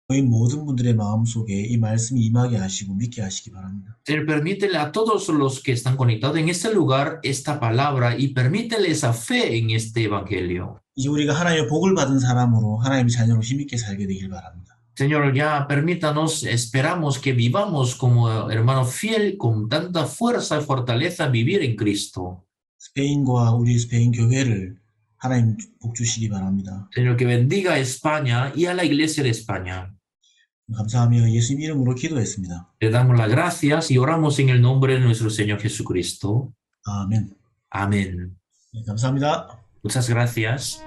저희 모든 분들의 마음속에 이 말씀이 임하게 하시고 믿게 하시기 바랍니다. Señor, permítele a todos los que están conectados en este lugar esta palabra y permítele esa fe en este evangelio. 이제 우리가 하나님의 복을 받은 사람으로 하나님의 자녀로 힘있게 살게 되길 바랍니다. Señor, ya permítanos, esperamos que vivamos como hermano fiel, con tanta fuerza y fortaleza, vivir en Cristo. 스페인과 우리 스페인 교회를 하나님 복 주시기 바랍니다. Señor, que bendiga a España y a la iglesia de España. 감사하며 예수님 이름으로 기도했습니다. Le damos las gracias y oramos en el nombre de nuestro Señor Jesucristo. 아멘. Amén. 네, 감사합니다. Muchas gracias.